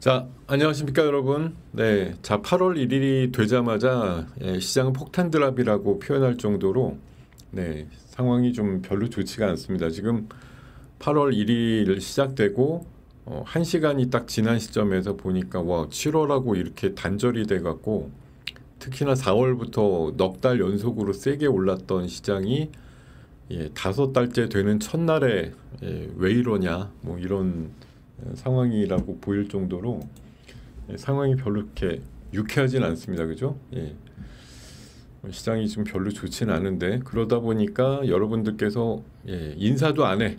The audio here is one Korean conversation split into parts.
자, 안녕하십니까 여러분. 네, 자 8월 1일이 되자마자 시장은 폭탄 드랍이라고 표현할 정도로 상황이 좀 별로 좋지가 않습니다. 지금 8월 1일 시작되고 1시간이 딱 지난 시점에서 보니까 와 7월하고 이렇게 단절이 돼갖고 특히나 4월부터 넉 달 연속으로 세게 올랐던 시장이 5달째 되는 첫날에 왜 이러냐 뭐 이런 상황이라고 보일 정도로 상황이 별로 이렇게 유쾌하진 않습니다. 그죠? 시장이 좀 별로 좋지는 않은데 그러다 보니까 여러분들께서 인사도 안 해.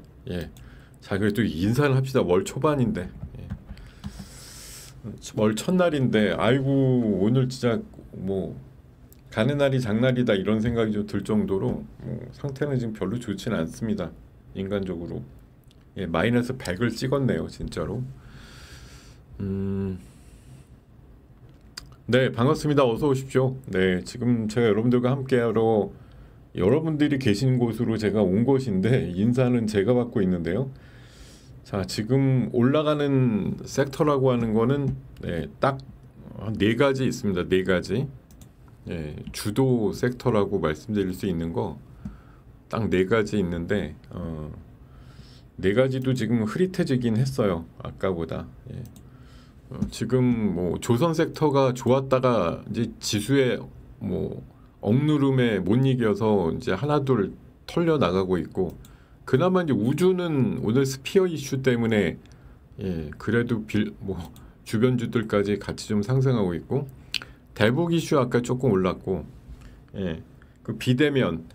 자 그래도 인사를 합시다. 월 초반인데 월 첫날인데 아이고 오늘 진짜 뭐 가는 날이 장날이다 이런 생각이 좀 들 정도로 상태는 지금 별로 좋지는 않습니다. 인간적으로. 마이너스 100을 찍었네요 진짜로. 네 반갑습니다. 어서 오십시오. 네 지금 제가 여러분들과 함께하러 여러분들이 계신 곳으로 제가 온 것인데 인사는 제가 받고 있는데요. 자 지금 올라가는 섹터라고 하는 거는 딱 네 가지 있습니다. 네 가지 주도 섹터라고 말씀드릴 수 있는 거 딱 네 가지 있는데 네 가지도 지금 흐릿해지긴 했어요. 아까보다. 지금 뭐 조선 섹터가 좋았다가 이제 지수에 뭐 억누름에 못 이겨서 이제 하나둘 털려 나가고 있고 그나마 이제 우주는 오늘 스피어 이슈 때문에 그래도 뭐 주변주들까지 같이 좀 상승하고 있고 대북 이슈 아까 조금 올랐고 그 비대면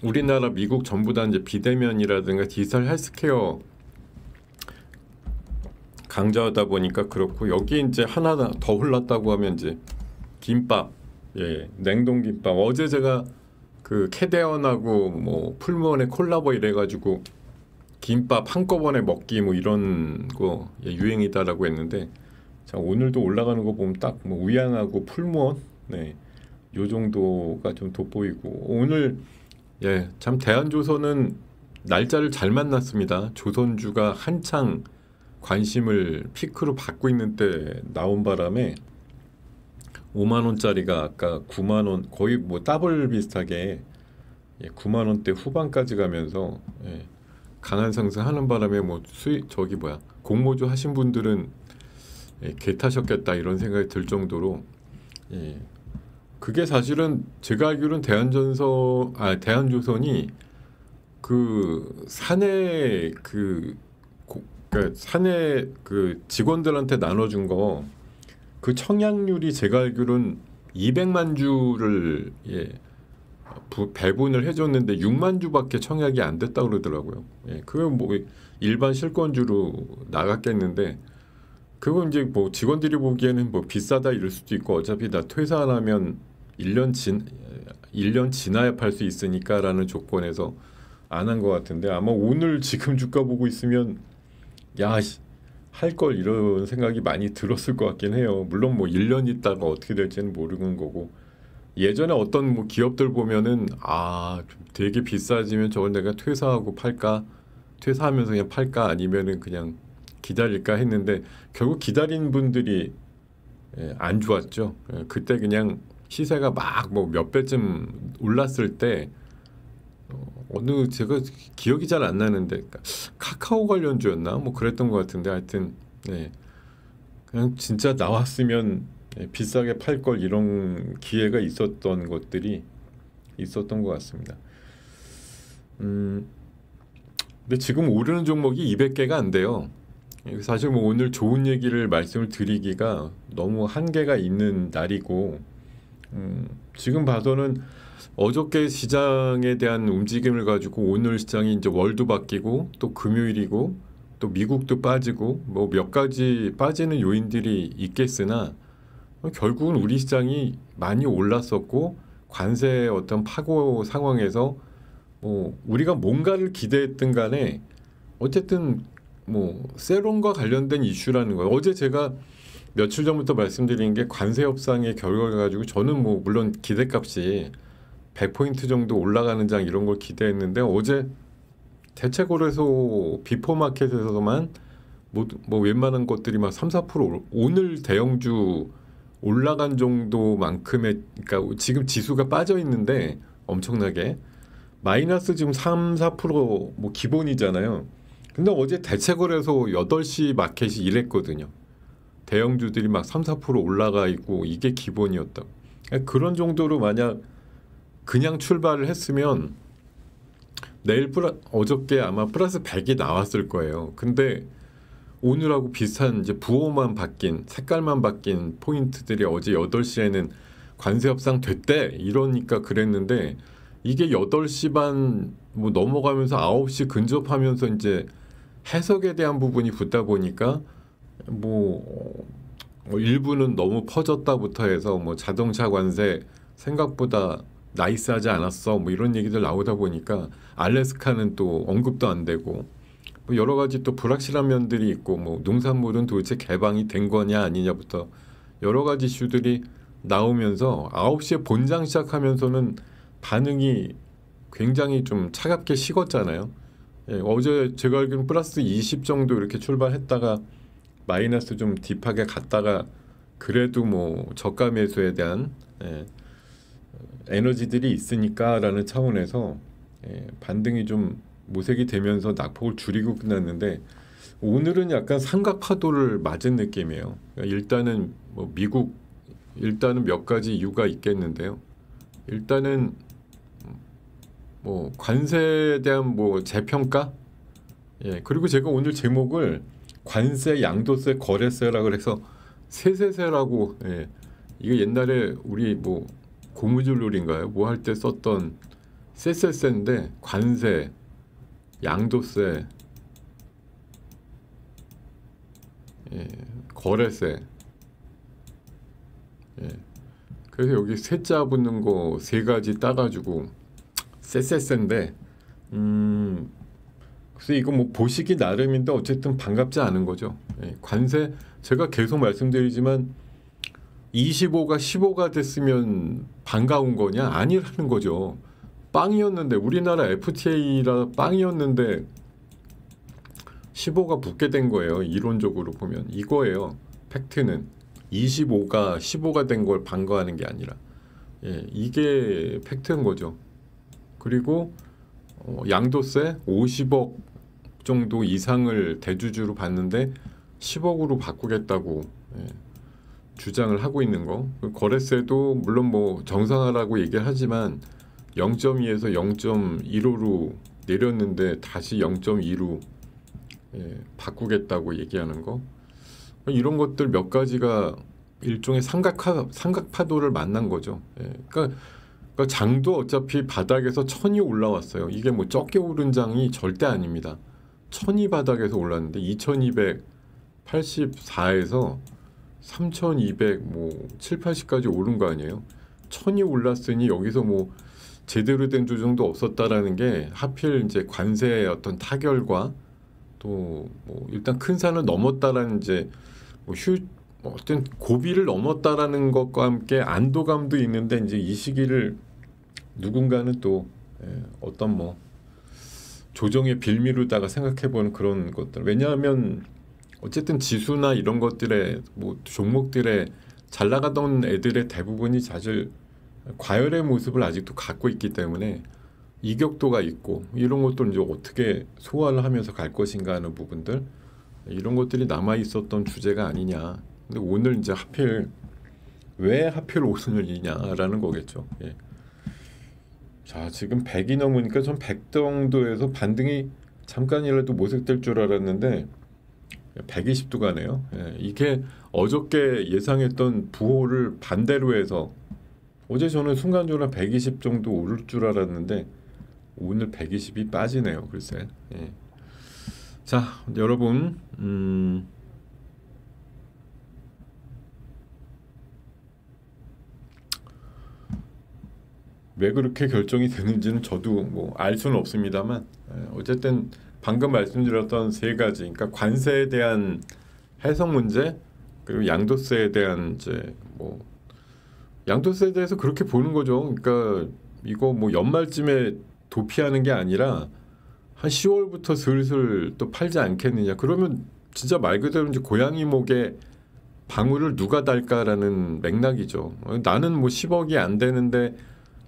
우리나라 미국 전부 다 이제 비대면이라든가 디지털 헬스케어 강조하다 보니까 그렇고 여기 이제 하나 더 올랐다고 하면 이제 김밥 냉동 김밥 어제 제가 그 캐대언하고 뭐 풀무원의 콜라보 이래가지고 김밥 한꺼번에 먹기 뭐 이런 거 유행이다라고 했는데 자 오늘도 올라가는 거 보면 딱 뭐 우양하고 풀무원 요 정도가 좀 돋보이고 오늘 참 대한조선은 날짜를 잘 만났습니다. 조선주가 한창 관심을 피크로 받고 있는 때 나온 바람에 5만 원짜리가 아까 9만 원 거의 뭐 더블 비슷하게 9만 원대 후반까지 가면서 강한 상승하는 바람에 뭐 수익 저기 뭐야 공모주 하신 분들은 개 타셨겠다 이런 생각이 들 정도로 그게 사실은 제가 알기로는 대한조선이 그 사내 그러니까 사내 그 직원들한테 나눠준 거 그 청약률이 제가 알기로는 200만 주를 배분을 해줬는데 6만 주밖에 청약이 안 됐다고 그러더라고요. 그건 뭐 일반 실권주로 나갔겠는데 그건 이제 뭐 직원들이 보기에는 뭐 비싸다 이럴 수도 있고 어차피 나 퇴사 안 하면 1년 지나야 팔 수 있으니까 라는 조건에서 안 한 것 같은데 아마 오늘 지금 주가 보고 있으면 야 할 걸 이런 생각이 많이 들었을 것 같긴 해요. 물론 뭐 1년 있다가 어떻게 될지는 모르는 거고 예전에 어떤 뭐 기업들 보면은 되게 비싸지면 저걸 내가 퇴사하고 팔까 퇴사하면서 그냥 팔까 아니면은 그냥 기다릴까 했는데 결국 기다린 분들이 안 좋았죠. 그때 그냥 시세가 막 뭐 몇 배쯤 올랐을 때 어느 제가 기억이 잘 안 나는데 카카오 관련주였나 뭐 그랬던 것 같은데 하여튼 그냥 진짜 나왔으면 비싸게 팔 걸 이런 기회가 있었던 것들이 있었던 것 같습니다. 근데 지금 오르는 종목이 200개가 안 돼요. 사실 뭐 오늘 좋은 얘기를 말씀을 드리기가 너무 한계가 있는 날이고 지금 봐서는 어저께 시장에 대한 움직임을 가지고 오늘 시장이 이제 월도 바뀌고 또 금요일이고 또 미국도 빠지고 뭐 몇 가지 빠지는 요인들이 있겠으나 결국은 우리 시장이 많이 올랐었고 관세의 어떤 파고 상황에서 뭐 우리가 뭔가를 기대했든 간에 어쨌든 뭐 세론과 관련된 이슈라는 거예요. 어제 제가 며칠 전부터 말씀드린 게 관세 협상의 결과가 가지고 저는 뭐 물론 기대값이 100포인트 정도 올라가는 장 이런 걸 기대했는데 어제 대체거래소 비포마켓에서만 뭐 웬만한 것들이 막 3, 4% 오늘 대형주 올라간 정도만큼의, 그러니까 지금 지수가 빠져 있는데 엄청나게 마이너스 지금 3, 4%뭐 기본이잖아요. 근데 어제 대체거래소 8시 마켓이 이랬거든요. 대형주들이 막 3, 4% 올라가 있고 이게 기본이었다고. 그러니까 그런 정도로 만약 그냥 출발을 했으면 내일 어저께 아마 플러스 100이 나왔을 거예요. 근데 오늘하고 비슷한 이제 부호만 바뀐, 색깔만 바뀐 포인트들이 어제 8시에는 관세 협상 됐대 이러니까 그랬는데, 이게 8시 반 뭐 넘어가면서 9시 근접하면서 이제 해석에 대한 부분이 붙다 보니까 뭐 일부는 너무 퍼졌다부터 해서 뭐 자동차 관세 생각보다 나이스하지 않았어 뭐 이런 얘기들 나오다 보니까 알래스카는 또 언급도 안 되고 뭐 여러 가지 또 불확실한 면들이 있고, 뭐 농산물은 도대체 개방이 된 거냐 아니냐부터 여러 가지 이슈들이 나오면서 9시에 본장 시작하면서는 반응이 굉장히 좀 차갑게 식었잖아요. 예, 어제 제가 알기로는 플러스 20 정도 이렇게 출발했다가 마이너스 좀 딥하게 갔다가 그래도 뭐 저가 매수에 대한 에너지들이 있으니까라는 차원에서 반등이 좀 모색이 되면서 낙폭을 줄이고 끝났는데, 오늘은 약간 삼각 파도를 맞은 느낌이에요. 그러니까 일단은 뭐 미국 일단은 몇 가지 이유가 있겠는데요. 일단은 뭐 관세에 대한 뭐 재평가, 그리고 제가 오늘 제목을 관세, 양도세, 거래세라고 해서 세세세라고, 이게 옛날에 우리 뭐 고무줄놀이인가요? 뭐 할 때 썼던 세세세인데 관세, 양도세, 거래세. 그래서 여기 세자 붙는 거 세 가지 따가지고 세세세인데, 그래서 이거 뭐 보시기 나름인데 어쨌든 반갑지 않은 거죠. 관세 제가 계속 말씀드리지만 25가 15가 됐으면 반가운 거냐? 아니라는 거죠. 빵이었는데, 우리나라 FTA라 빵이었는데 15가 붙게 된 거예요. 이론적으로 보면 이거예요. 팩트는 25가 15가 된 걸 반가워하는 게 아니라, 이게 팩트인 거죠. 그리고 양도세 50억 정도 이상을 대주주로 받는데 10억으로 바꾸겠다고 주장을 하고 있는 거. 거래세도 물론 뭐 정상화라고 얘기를 하지만 0.2에서 0.15로 내렸는데 다시 0.2로 바꾸겠다고 얘기하는 거. 이런 것들 몇 가지가 일종의 삼각파도를 만난 거죠. 그러니까 장도 어차피 바닥에서 천이 올라왔어요. 이게 뭐 적게 오른 장이 절대 아닙니다. 천이 바닥에서 올랐는데 2284에서 3200 뭐 7, 80까지 오른 거 아니에요. 천이 올랐으니 여기서 뭐 제대로 된 조정도 없었다라는 게, 하필 이제 관세의 어떤 타결과 또 뭐 일단 큰 산을 넘었다라는 이제 뭐 어떤 고비를 넘었다라는 것과 함께 안도감도 있는데, 이제 이 시기를 누군가는 또 어떤 뭐 조정의 빌미로다가 생각해보는 그런 것들. 왜냐하면 어쨌든 지수나 이런 것들의 뭐 종목들의 잘 나가던 애들의 대부분이 사실 과열의 모습을 아직도 갖고 있기 때문에 이격도가 있고, 이런 것들 이제 어떻게 소화를 하면서 갈 것인가 하는 부분들, 이런 것들이 남아 있었던 주제가 아니냐. 근데 오늘 이제 왜 하필 오늘이냐라는 거겠죠. 자, 지금 100이 넘으니까 전 100 정도에서 반등이 잠깐이라도 모색될 줄 알았는데 120도 가네요. 이게 어저께 예상했던 부호를 반대로 해서, 어제 저는 순간적으로 120 정도 오를 줄 알았는데 오늘 120이 빠지네요. 글쎄. 자, 여러분, 왜 그렇게 결정이 되는지는 저도 뭐 알 수는 없습니다만, 어쨌든 방금 말씀드렸던 세 가지, 그러니까 관세에 대한 해석 문제, 그리고 양도세에 대한 이제 뭐 양도세에 대해서 그렇게 보는 거죠. 그러니까 이거 뭐 연말쯤에 도피하는 게 아니라 한 10월부터 슬슬 또 팔지 않겠느냐. 그러면 진짜 말 그대로 이제 고양이 목에 방울을 누가 달까라는 맥락이죠. 나는 뭐 10억이 안 되는데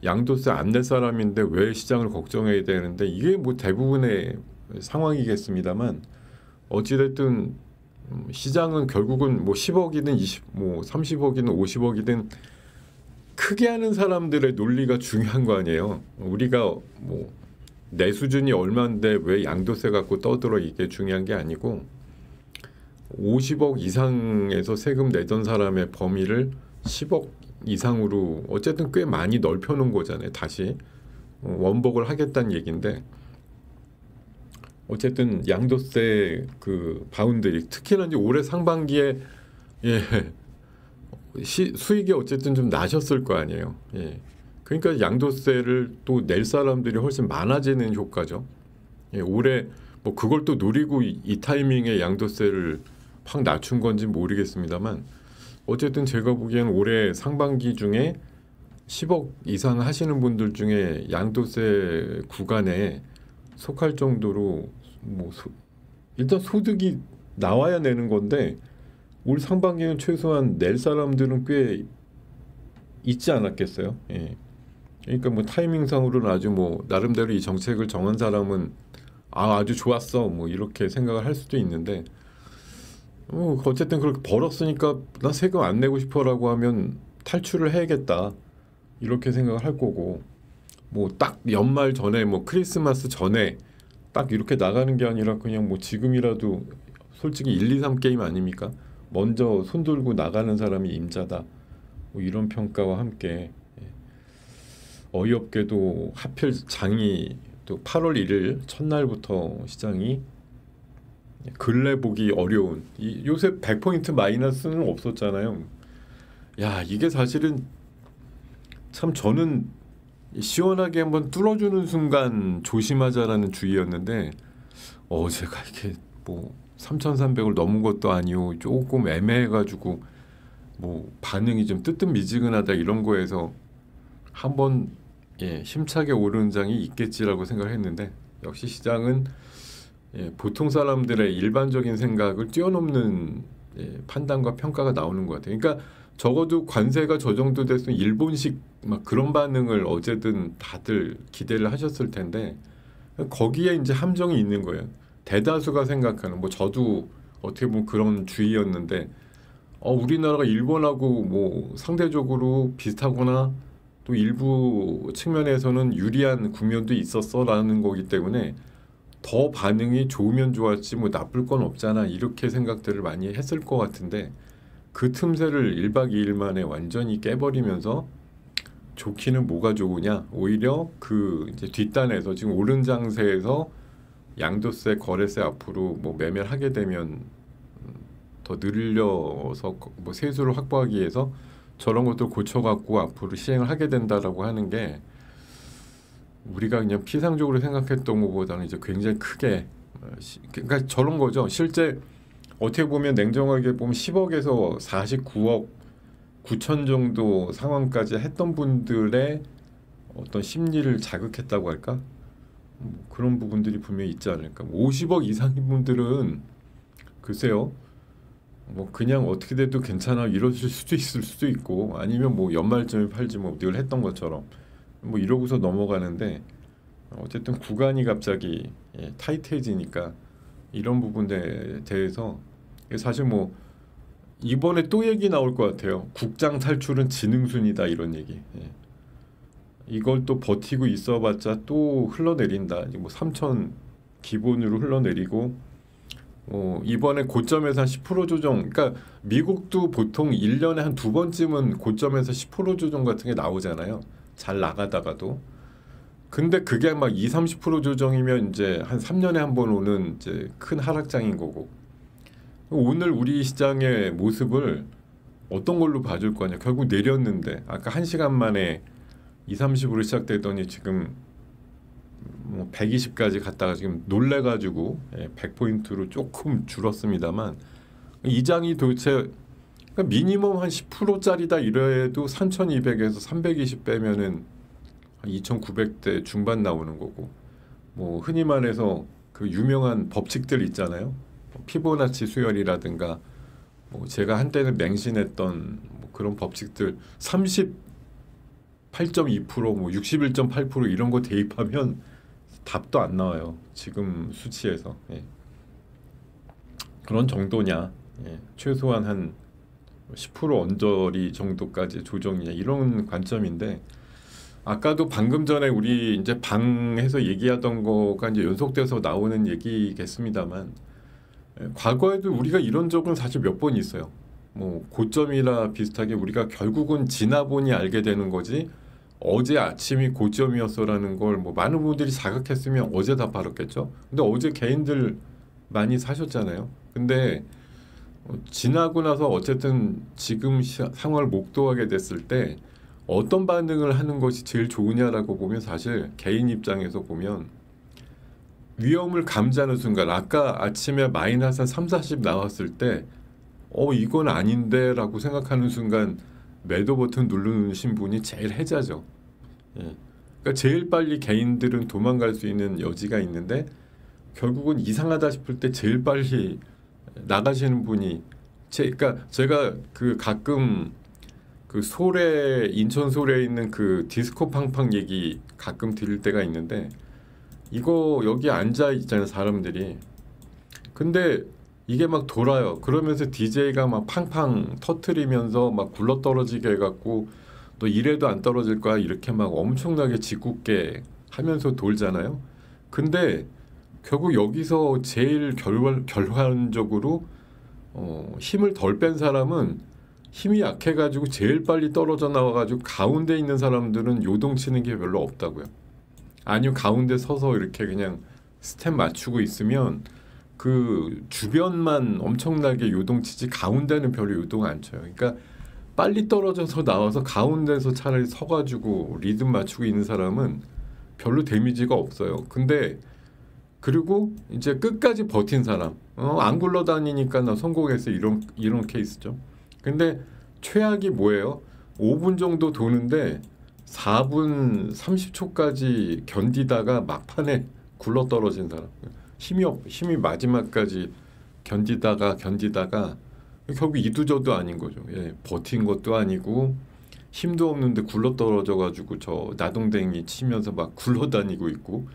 양도세 안 낼 사람인데 왜 시장을 걱정해야 되는데 이게 뭐 대부분의 상황이겠습니다만 어찌됐든 시장은 결국은 뭐 10억이든 30억이든 50억이든 크게 하는 사람들의 논리가 중요한 거 아니에요. 우리가 뭐 내 수준이 얼마인데 왜 양도세 갖고 떠들어 이게 중요한 게 아니고 50억 이상에서 세금 내던 사람의 범위를 10억 이상으로 어쨌든 꽤 많이 넓혀놓은 거잖아요. 다시 원복을 하겠다는 얘기인데 어쨌든 양도세 그 바운드리 특히나 이제 올해 상반기에 예, 수익이 어쨌든 좀 나셨을 거 아니에요. 예. 그러니까 양도세를 또 낼 사람들이 훨씬 많아지는 효과죠. 예, 올해 뭐 그걸 또 노리고 이 타이밍에 양도세를 확 낮춘 건지 모르겠습니다만 어쨌든 제가 보기에는 올해 상반기 중에 10억 이상 하시는 분들 중에 양도세 구간에 속할 정도로 뭐 일단 소득이 나와야 내는 건데 올 상반기는 최소한 낼 사람들은 꽤 있지 않았겠어요. 예. 그러니까 뭐 타이밍상으로는 아주 뭐 나름대로 이 정책을 정한 사람은 아주 좋았어 뭐 이렇게 생각을 할 수도 있는데 어쨌든 그렇게 벌었으니까 나 세금 안 내고 싶어라고 하면 탈출을 해야겠다 이렇게 생각을 할 거고 뭐 딱 연말 전에 뭐 크리스마스 전에 딱 이렇게 나가는 게 아니라 그냥 뭐 지금이라도 솔직히 1, 2, 3 게임 아닙니까? 먼저 손 들고 나가는 사람이 임자다 뭐 이런 평가와 함께 어이없게도 하필 장이 또 8월 1일 첫날부터 시장이 근래 보기 어려운 요새 100포인트 마이너스는 없었잖아요. 야 이게 사실은 참 저는 시원하게 한번 뚫어주는 순간 조심하자라는 주의였는데 어제가 이렇게 뭐 3,300을 넘은 것도 아니고 조금 애매해가지고 뭐 반응이 좀 뜨뜻미지근하다 이런 거에서 한번 힘차게 오르는 장이 있겠지라고 생각했는데 역시 시장은 보통 사람들의 일반적인 생각을 뛰어넘는 판단과 평가가 나오는 것 같아요. 그러니까 적어도 관세가 저 정도 됐으면 일본식 막 그런 반응을 어제든 다들 기대를 하셨을 텐데 거기에 이제 함정이 있는 거예요. 대다수가 생각하는 뭐 저도 어떻게 보면 그런 주의였는데 우리나라가 일본하고 뭐 상대적으로 비슷하거나 또 일부 측면에서는 유리한 국면도 있었어라는 거기 때문에 더 반응이 좋으면 좋았지 뭐 나쁠 건 없잖아 이렇게 생각들을 많이 했을 것 같은데 그 틈새를 1박 2일 만에 완전히 깨버리면서 좋기는 뭐가 좋으냐 오히려 그 이제 뒷단에서 지금 오른 장세에서 양도세 거래세 앞으로 뭐 매매를 하게 되면 더 늘려서 뭐 세수를 확보하기 위해서 저런 것들 고쳐갖고 앞으로 시행을 하게 된다라고 하는 게 우리가 그냥 피상적으로 생각했던 것보다는 이제 굉장히 크게 그러니까 저런 거죠. 실제 어떻게 보면 냉정하게 보면 10억에서 49억 9천 정도 상황까지 했던 분들의 어떤 심리를 자극했다고 할까? 그런 부분들이 분명히 있지 않을까. 50억 이상인 분들은 글쎄요. 뭐 그냥 어떻게 돼도 괜찮아 이러실 수도 있을 수도 있고 아니면 뭐 연말쯤에 팔지 뭐 늘 했던 것처럼 뭐 이러고서 넘어가는데 어쨌든 구간이 갑자기 타이트해지니까 이런 부분에 대해서 사실 뭐 이번에 또 얘기 나올 것 같아요. 국장 탈출은 지능순이다 이런 얘기. 이걸 또 버티고 있어봤자 또 흘러내린다. 뭐 3천 기본으로 흘러내리고 이번에 고점에서 한 10% 조정. 그러니까 미국도 보통 1년에 한 2번쯤은 고점에서 10% 조정 같은 게 나오잖아요. 잘 나가다가도. 근데 그게 막 20, 30% 조정이면 이제 한 3년에 한 번 오는 이제 큰 하락장인 거고. 오늘 우리 시장의 모습을 어떤 걸로 봐줄 거냐. 결국 내렸는데 아까 1시간 만에 20, 30으로 시작되더니 지금 뭐 120까지 갔다가 지금 놀래가지고 100포인트로 조금 줄었습니다만 이 장이 도대체 그러니까 미니멈 한 10%짜리다 이래도 3200에서 320 빼면은 한 2900대 중반 나오는 거고 뭐 흔히 말해서 그 유명한 법칙들 있잖아요. 피보나치 수열이라든가 뭐 제가 한때는 맹신했던 뭐 그런 법칙들 38.2%, 뭐 61.8% 이런 거 대입하면 답도 안 나와요. 지금 수치에서. 예. 그런 정도냐. 예. 최소한 한 10% 언저리 정도까지 조정이냐 이런 관점인데 아까도 방금 전에 우리 이제 방에서 얘기하던 거가 이제 연속돼서 나오는 얘기겠습니다만 과거에도 우리가 이런 적은 사실 몇 번 있어요. 뭐 고점이라 비슷하게 우리가 결국은 지나보니 알게 되는 거지 어제 아침이 고점이었어라는 걸 뭐 많은 분들이 자각했으면 어제 다 팔았겠죠. 근데 어제 개인들 많이 사셨잖아요. 근데 지나고 나서 어쨌든 지금 상황을 목도하게 됐을 때 어떤 반응을 하는 것이 제일 좋으냐라고 보면 사실 개인 입장에서 보면 위험을 감지하는 순간 아까 아침에 마이너스 한 3, 40 나왔을 때 이건 아닌데 라고 생각하는 순간 매도 버튼 누르신 분이 제일 해자죠. 예. 그러니까 제일 빨리 개인들은 도망갈 수 있는 여지가 있는데 결국은 이상하다 싶을 때 제일 빨리 나가시는 분이 그러니까 제가 그 가끔 그 소래 인천 소래에 있는 그 디스코 팡팡 얘기 가끔 들을 때가 있는데 이거 여기 앉아 있잖아요 사람들이. 근데 이게 막 돌아요. 그러면서 DJ가 막 팡팡 터트리면서 막 굴러떨어지게 해갖고 너 이래도 안 떨어질 거야 이렇게 막 엄청나게 짓궂게 하면서 돌잖아요. 근데 결국 여기서 제일 결과적으로 힘을 덜 뺀 사람은 힘이 약해가지고 제일 빨리 떨어져 나와가지고 가운데 있는 사람들은 요동치는 게 별로 없다고요. 아니요 가운데 서서 이렇게 그냥 스텝 맞추고 있으면 그 주변만 엄청나게 요동치지 가운데는 별로 요동 안 쳐요. 그러니까 빨리 떨어져서 나와서 가운데서 차라리 서가지고 리듬 맞추고 있는 사람은 별로 데미지가 없어요. 근데 그리고 이제 끝까지 버틴 사람 안 굴러다니니까 나 성공했어 이런 케이스죠. 근데 최악이 뭐예요? 5분 정도 도는데 4분 30초까지 견디다가 막판에 굴러떨어진 사람 힘이 마지막까지 견디다가 결국 이두저도 아닌 거죠. 예, 버틴 것도 아니고 힘도 없는데 굴러떨어져가지고 저 나동댕이 치면서 막 굴러다니고 있고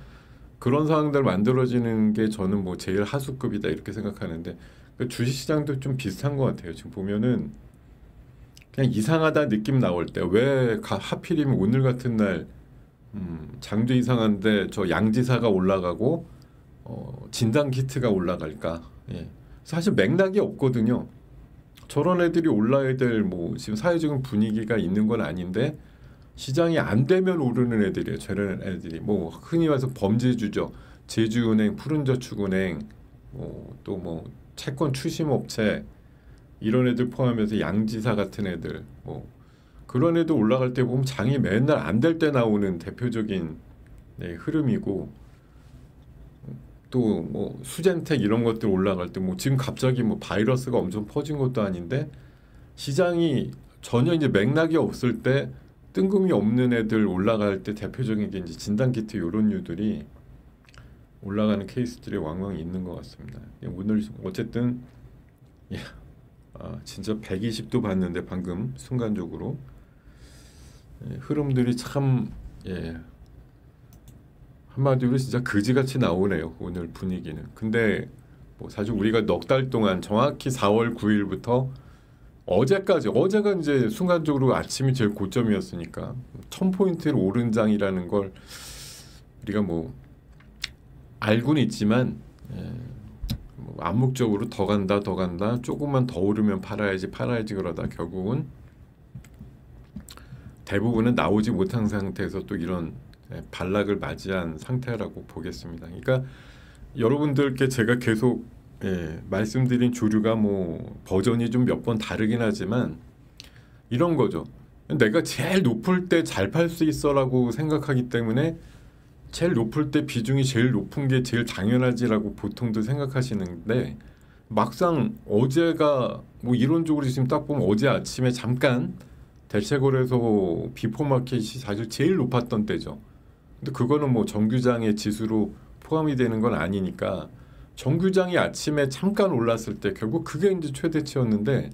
그런 상황들 만들어지는 게 저는 뭐 제일 하수급이다 이렇게 생각하는데 주식시장도 좀 비슷한 것 같아요. 지금 보면은 그냥 이상하다 느낌 나올 때 왜 하필이면 오늘 같은 날 장도 이상한데 저 양지사가 올라가고 진단 키트가 올라갈까? 예. 사실 맥락이 없거든요. 저런 애들이 올라야 될 뭐 지금 사회적인 분위기가 있는 건 아닌데 시장이 안 되면 오르는 애들이에요. 저런 애들이 뭐 흔히 말해서 범죄주죠. 제주은행, 푸른저축은행, 또 뭐 채권 추심업체 이런 애들 포함해서 양지사 같은 애들 뭐 그런 애들 올라갈 때 보면 장이 맨날 안 될 때 나오는 대표적인 흐름이고 또 뭐 수젠텍 이런 것들 올라갈 때 뭐 지금 갑자기 뭐 바이러스가 엄청 퍼진 것도 아닌데 시장이 전혀 이제 맥락이 없을 때 뜬금이 없는 애들 올라갈 때 대표적인 게 이제 진단키트 이런 류들이 올라가는 케이스들이 왕왕 있는 것 같습니다. 오늘 어쨌든 진짜 120도 봤는데 방금 순간적으로 흐름들이 참 한마디로 진짜 그지같이 나오네요. 오늘 분위기는. 근데 뭐 사실 우리가 넉 달 동안 정확히 4월 9일부터 어제가 이제 순간적으로 아침이 제일 고점이었으니까 1000포인트를 오른 장이라는 걸 우리가 뭐 알고는 있지만 뭐 암묵적으로 더 간다 조금만 더 오르면 팔아야지 그러다 결국은 대부분은 나오지 못한 상태에서 또 이런 반락을 맞이한 상태라고 보겠습니다. 그러니까 여러분들께 제가 계속 말씀드린 주류가 뭐 버전이 좀 몇 번 다르긴 하지만 이런 거죠. 내가 제일 높을 때 잘 팔 수 있어라고 생각하기 때문에 제일 높을 때 비중이 제일 높은 게 제일 당연하지라고 보통들 생각하시는데 막상 어제가 뭐 이론적으로 지금 딱 보면 어제 아침에 잠깐 대체거래소 비포마켓이 사실 제일 높았던 때죠. 근데 그거는 뭐 정규장의 지수로 포함이 되는 건 아니니까 정규장이 아침에 잠깐 올랐을 때 결국 그게 이제 최대치였는데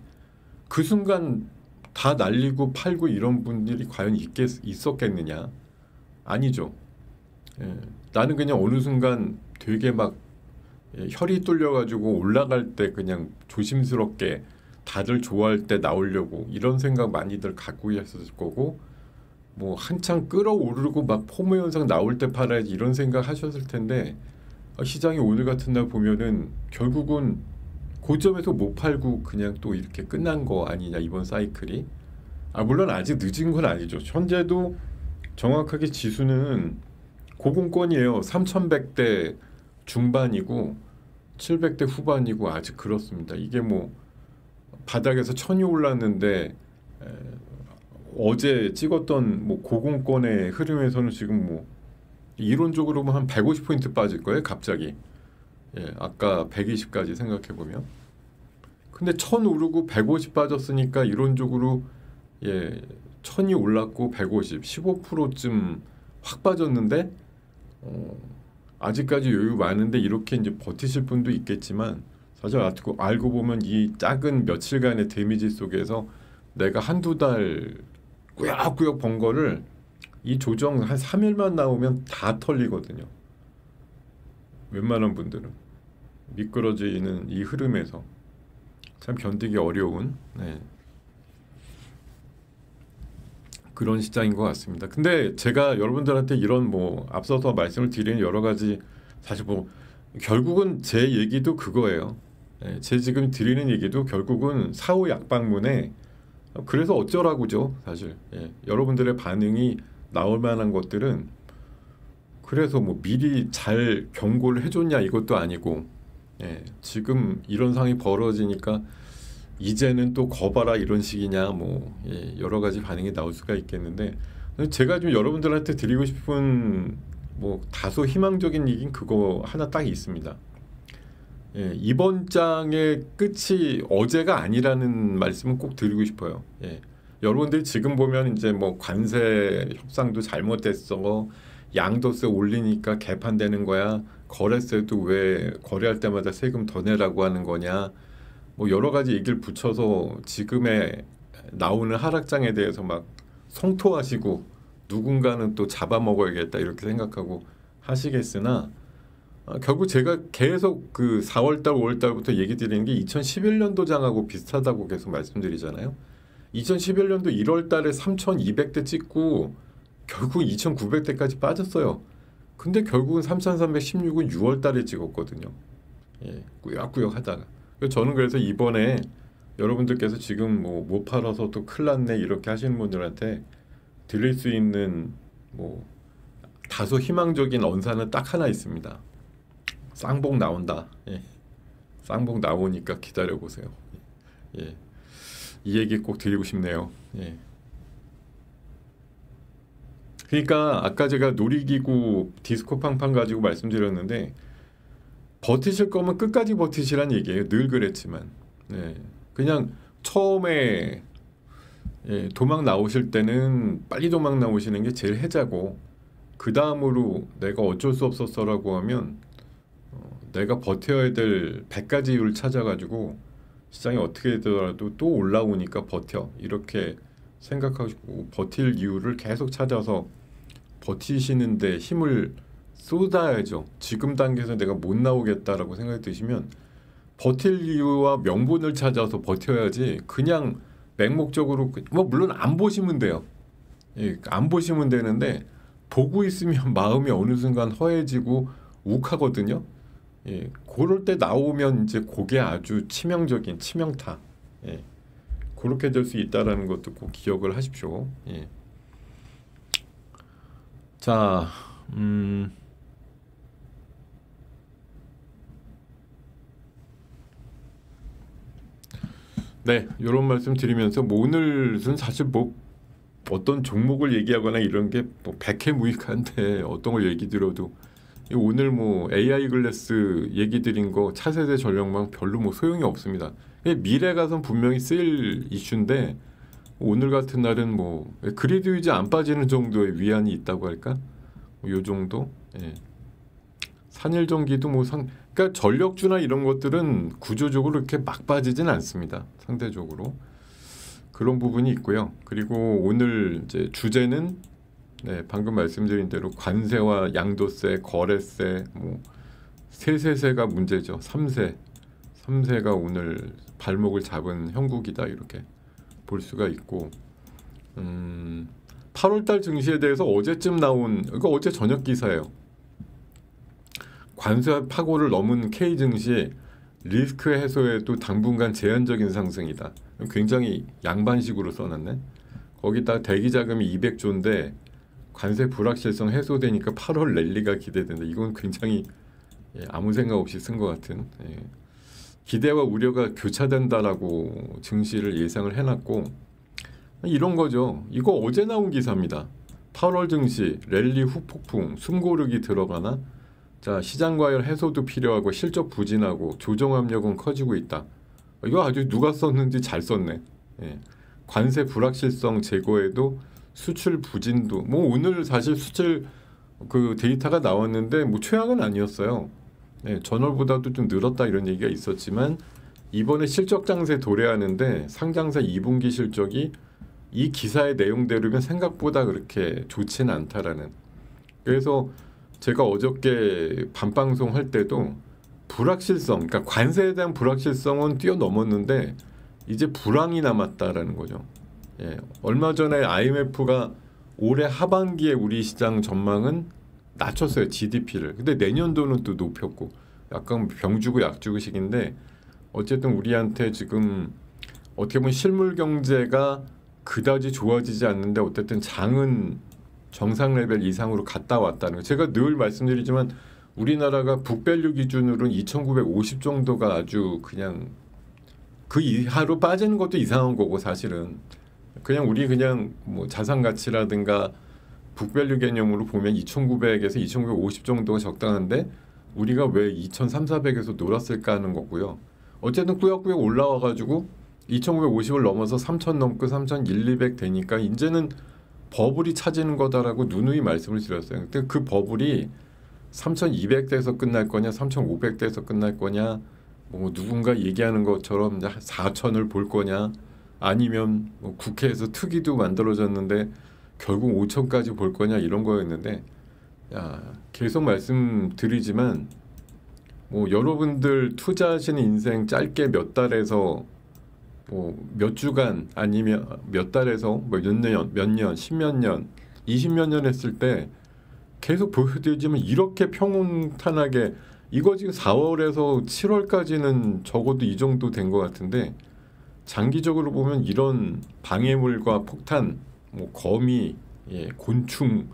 그 순간 다 날리고 팔고 이런 분들이 과연 있었겠느냐? 아니죠. 예, 나는 그냥 어느 순간 되게 막 혈이 뚫려가지고 올라갈 때 그냥 조심스럽게 다들 좋아할 때 나오려고 이런 생각 많이들 갖고 있었을 거고 뭐 한창 끌어오르고 막 포모 현상 나올 때 팔아야지 이런 생각 하셨을 텐데 시장이 오늘 같은 날 보면은 결국은 고점에서 못 팔고 그냥 또 이렇게 끝난 거 아니냐 이번 사이클이. 물론 아직 늦은 건 아니죠. 현재도 정확하게 지수는 고공권이에요. 3100대 중반이고 700대 후반이고 아직 그렇습니다. 이게 뭐 바닥에서 1000이 올랐는데 어제 찍었던 뭐 고공권의 흐름에서는 지금 뭐 이론적으로는 한 150포인트 빠질 거예요. 갑자기. 예, 아까 120까지 생각해 보면. 근데 1000 오르고 150 빠졌으니까 이론적으로 예, 1000이 올랐고 150, 15%쯤 확 빠졌는데 아직까지 여유 많은데 이렇게 이제 버티실 분도 있겠지만 사실 알고 보면 이 작은 며칠간의 데미지 속에서 내가 한두 달 꾸역꾸역 번 거를 이 조정 한 3일만 나오면 다 털리거든요. 웬만한 분들은 미끄러지는 이 흐름에서 참 견디기 어려운 그런 시장인 것 같습니다. 근데 제가 여러분들한테 이런 뭐 앞서서 말씀을 드리는 여러 가지 사실 뭐 결국은 제 얘기도 그거예요. 제 지금 드리는 얘기도 결국은 사후 약방문에 그래서 어쩌라고죠 사실. 여러분들의 반응이 나올 만한 것들은 그래서 뭐 미리 잘 경고를 해줬냐 이것도 아니고 지금 이런 상황이 벌어지니까 이제는 또 거봐라 이런 식이냐 뭐 여러 가지 반응이 나올 수가 있겠는데 제가 좀 여러분들한테 드리고 싶은 뭐 다소 희망적인 얘기는 그거 하나 딱 있습니다. 이번 장의 끝이 어제가 아니라는 말씀은 꼭 드리고 싶어요. 여러분들이 지금 보면 이제 뭐 관세 협상도 잘못됐어, 양도세 올리니까 개판되는 거야, 거래세도 왜 거래할 때마다 세금 더 내라고 하는 거냐, 뭐 여러 가지 얘기를 붙여서 지금의 나오는 하락장에 대해서 막 성토하시고 누군가는 또 잡아먹어야겠다 이렇게 생각하고 하시겠으나 결국 제가 계속 그 4월달 5월달부터 얘기 드리는 게 2011년도 장하고 비슷하다고 계속 말씀드리잖아요. 2011년도 1월달에 3200대 찍고 결국 2900대까지 빠졌어요. 근데 결국은 3316은 6월달에 찍었거든요. 꾸역꾸역 하다가. 저는 그래서 이번에 여러분들께서 지금 뭐 못 팔아서 또 큰일 났네 이렇게 하시는 분들한테 드릴 수 있는 뭐 다소 희망적인 언사는 딱 하나 있습니다. 쌍봉 나온다. 쌍봉 나오니까 기다려보세요. 이 얘기 꼭 드리고 싶네요. 그러니까 아까 제가 놀이기구 디스코 팡팡 가지고 말씀드렸는데 버티실 거면 끝까지 버티시란 얘기예요. 늘 그랬지만 그냥 처음에 도망 나오실 때는 빨리 도망 나오시는 게 제일 해자고 그 다음으로 내가 어쩔 수 없었어라고 하면 내가 버텨야 될 100가지 이유를 찾아가지고 시장이 어떻게 되더라도 또 올라오니까 버텨 이렇게 생각하시고 버틸 이유를 계속 찾아서 버티시는데 힘을 쏟아야죠. 지금 단계에서 내가 못 나오겠다라고 생각이 드시면 버틸 이유와 명분을 찾아서 버텨야지 그냥 맹목적으로 뭐 물론 안 보시면 돼요. 안 보시면 되는데 보고 있으면 마음이 어느 순간 허해지고 욱하거든요. 그럴 때 나오면 이제 그게 아주 치명적인 치명타. 그렇게 될 수 있다라는 것도 꼭 기억을 하십시오. 자, 네, 이런 말씀 드리면서 뭐 오늘은 사실 뭐 어떤 종목을 얘기하거나 이런 게 뭐 백해무익한데 어떤 걸 얘기 들어도 오늘 뭐 AI 글래스 얘기 드린 거 차세대 전력망 별로 뭐 소용이 없습니다. 미래 가선 분명히 쓰일 이슈인데 오늘 같은 날은 뭐 그리드 위주 안 빠지는 정도의 위안이 있다고 할까? 요 정도? 산일전기도 뭐 그러니까 전력주나 이런 것들은 구조적으로 이렇게 막 빠지진 않습니다. 상대적으로 그런 부분이 있고요. 그리고 오늘 이제 주제는 방금 말씀드린 대로 관세와 양도세, 거래세, 뭐 세세세가 문제죠. 3세가 오늘 발목을 잡은 형국이다 이렇게 볼 수가 있고 8월달 증시에 대해서 어제쯤 나온 이거 어제 저녁 기사예요. 관세 파고를 넘은 K 증시 리스크 해소에도 당분간 제한적인 상승이다. 굉장히 양반식으로 써놨네. 거기다 대기 자금이 200조인데 관세 불확실성 해소되니까 8월 랠리가 기대된다. 이건 굉장히 아무 생각 없이 쓴 것 같은 기대와 우려가 교차된다라고 증시를 예상을 해놨고 이런 거죠. 이거 어제 나온 기사입니다. 8월 증시 랠리 후폭풍 숨고르기 들어가나? 자, 시장 과열 해소도 필요하고 실적 부진하고 조정 압력은 커지고 있다. 이거 아주 누가 썼는지 잘 썼네. 관세 불확실성 제거에도 수출 부진도 뭐 오늘 사실 수출 그 데이터가 나왔는데 뭐 최악은 아니었어요. 전월보다도 좀 늘었다 이런 얘기가 있었지만 이번에 실적 장세 도래하는데 상장사 2분기 실적이 이 기사의 내용대로면 생각보다 그렇게 좋지는 않다라는. 그래서 제가 어저께 밤방송 할 때도 불확실성, 그러니까 관세에 대한 불확실성은 뛰어넘었는데 이제 불황이 남았다라는 거죠. 얼마 전에 IMF가 올해 하반기에 우리 시장 전망은 낮췄어요. GDP를. 근데 내년도는 또 높였고 약간 병주고 약주고식인데 어쨌든 우리한테 지금 어떻게 보면 실물 경제가 그다지 좋아지지 않는데 어쨌든 장은 정상 레벨 이상으로 갔다 왔다는 거. 제가 늘 말씀드리지만 우리나라가 북밸류 기준으로는 2,950 정도가 아주 그냥 그 이하로 빠지는 것도 이상한 거고 사실은 그냥 우리 그냥 뭐 자산 가치라든가 북밸류 개념으로 보면 2,900에서 2,950 정도가 적당한데 우리가 왜 2,300~400에서 놀았을까 하는 거고요. 어쨌든 꾸역꾸역 올라와 가지고 2,950을 넘어서 3,000 넘고 3,100~200 되니까 이제는 버블이 차지는 거다라고 누누이 말씀을 드렸어요. 근데 그 버블이 3,200대에서 끝날 거냐 3,500대에서 끝날 거냐 뭐 누군가 얘기하는 것처럼 4,000을 볼 거냐 아니면 뭐 국회에서 특위도 만들어졌는데 결국 5,000까지 볼 거냐 이런 거였는데 계속 말씀드리지만 뭐 여러분들 투자하시는 인생 짧게 몇 달에서 뭐 몇 주간 아니면 몇 달에서 뭐 몇 년, 십몇 년, 20몇 년 했을 때 계속 보여드리지만 이렇게 평온탄하게 이거 지금 4월에서 7월까지는 적어도 이 정도 된 것 같은데 장기적으로 보면 이런 방해물과 폭탄, 뭐 거미, 곤충,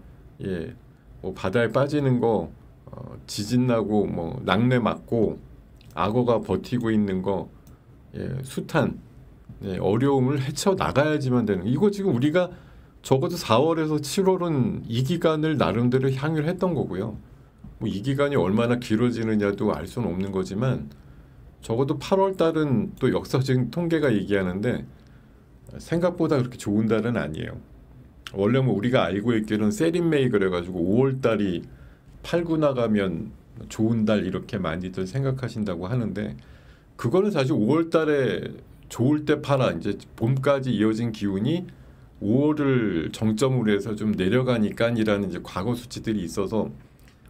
뭐 바다에 빠지는 거, 지진 나고 뭐 낙뢰 맞고 악어가 버티고 있는 거, 수탄, 어려움을 헤쳐 나가야지만 되는. 이거 지금 우리가 적어도 4월에서 7월은 이 기간을 나름대로 향유를 했던 거고요. 뭐 이 기간이 얼마나 길어지느냐도 알 수는 없는 거지만 적어도 8월 달은 또 역사적인 통계가 얘기하는데 생각보다 그렇게 좋은 달은 아니에요. 원래 뭐 우리가 알고 있기로는 세린메이 그래가지고 5월 달이 팔고 나가면 좋은 달 이렇게 많이들 생각하신다고 하는데 그거는 사실 5월 달에 좋을 때 팔아 이제 봄까지 이어진 기운이 5월을 정점으로 해서 좀 내려가니까이라는 이제 과거 수치들이 있어서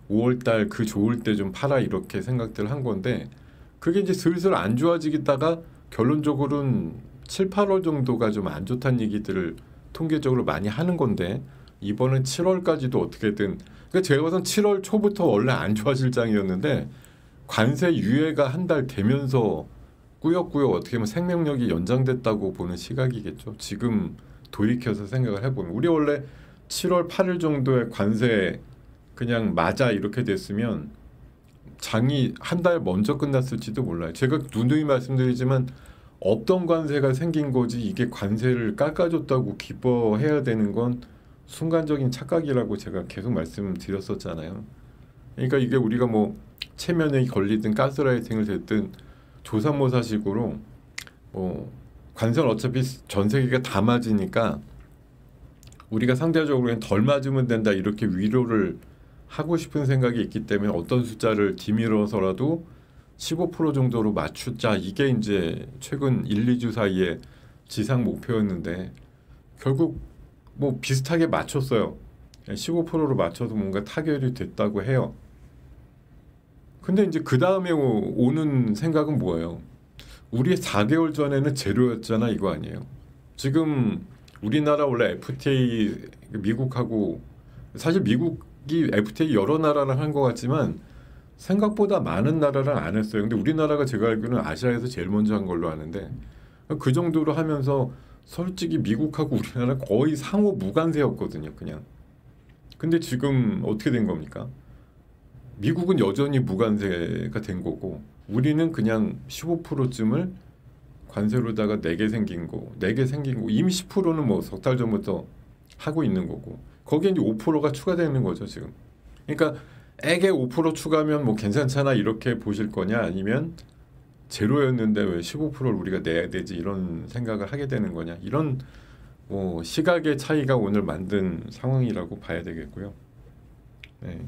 5월 달 그 좋을 때 좀 팔아 이렇게 생각들 한 건데 그게 이제 슬슬 안 좋아지다가 결론적으로는 7, 8월 정도가 좀 안 좋다는 얘기들을 통계적으로 많이 하는 건데 이번엔 7월까지도 어떻게든 그러니까 제가 봐선 7월 초부터 원래 안 좋아질 장이었는데 관세 유예가 한 달 되면서 꾸역꾸역 어떻게 보면 생명력이 연장됐다고 보는 시각이겠죠. 지금 돌이켜서 생각을 해보면 우리 원래 7월 8일 정도의 관세 그냥 맞아 이렇게 됐으면 장이 한 달 먼저 끝났을지도 몰라요. 제가 누누이 말씀드리지만 없던 관세가 생긴 거지 이게 관세를 깎아줬다고 기뻐해야 되는 건 순간적인 착각이라고 제가 계속 말씀드렸었잖아요. 그러니까 이게 우리가 뭐 체면에 걸리든 가스라이팅을 됐든 조삼모사식으로 뭐 관세는 어차피 전 세계가 다 맞으니까 우리가 상대적으로 그냥 덜 맞으면 된다 이렇게 위로를 하고 싶은 생각이 있기 때문에 어떤 숫자를 뒤밀어서라도 15% 정도로 맞추자, 이게 이제 최근 1, 2주 사이에 지상 목표였는데 결국 뭐 비슷하게 맞췄어요. 15%로 맞춰서 뭔가 타결이 됐다고 해요. 근데 이제 그 다음에 오는 생각은 뭐예요? 우리 4개월 전에는 제로였잖아, 이거 아니에요? 지금 우리나라 원래 FTA, 미국하고, 사실 미국이 FTA 여러 나라랑 한 것 같지만 생각보다 많은 나라랑 안 했어요. 근데 우리나라가 제가 알기로는 아시아에서 제일 먼저 한 걸로 아는데, 그 정도로 하면서 솔직히 미국하고 우리나라 거의 상호 무관세였거든요, 그냥. 근데 지금 어떻게 된 겁니까? 미국은 여전히 무관세가 된 거고, 우리는 그냥 15%쯤을 관세로다가 내게 생긴 거, 내게 생긴 거, 이미 10%는 뭐 석 달 전부터 하고 있는 거고, 거기에 이제 5%가 추가되는 거죠, 지금. 그러니까 액에 5% 추가하면 뭐 괜찮잖아, 이렇게 보실 거냐, 아니면 제로였는데 왜 15%를 우리가 내야 되지, 이런 생각을 하게 되는 거냐, 이런 뭐 시각의 차이가 오늘 만든 상황이라고 봐야 되겠고요. 네.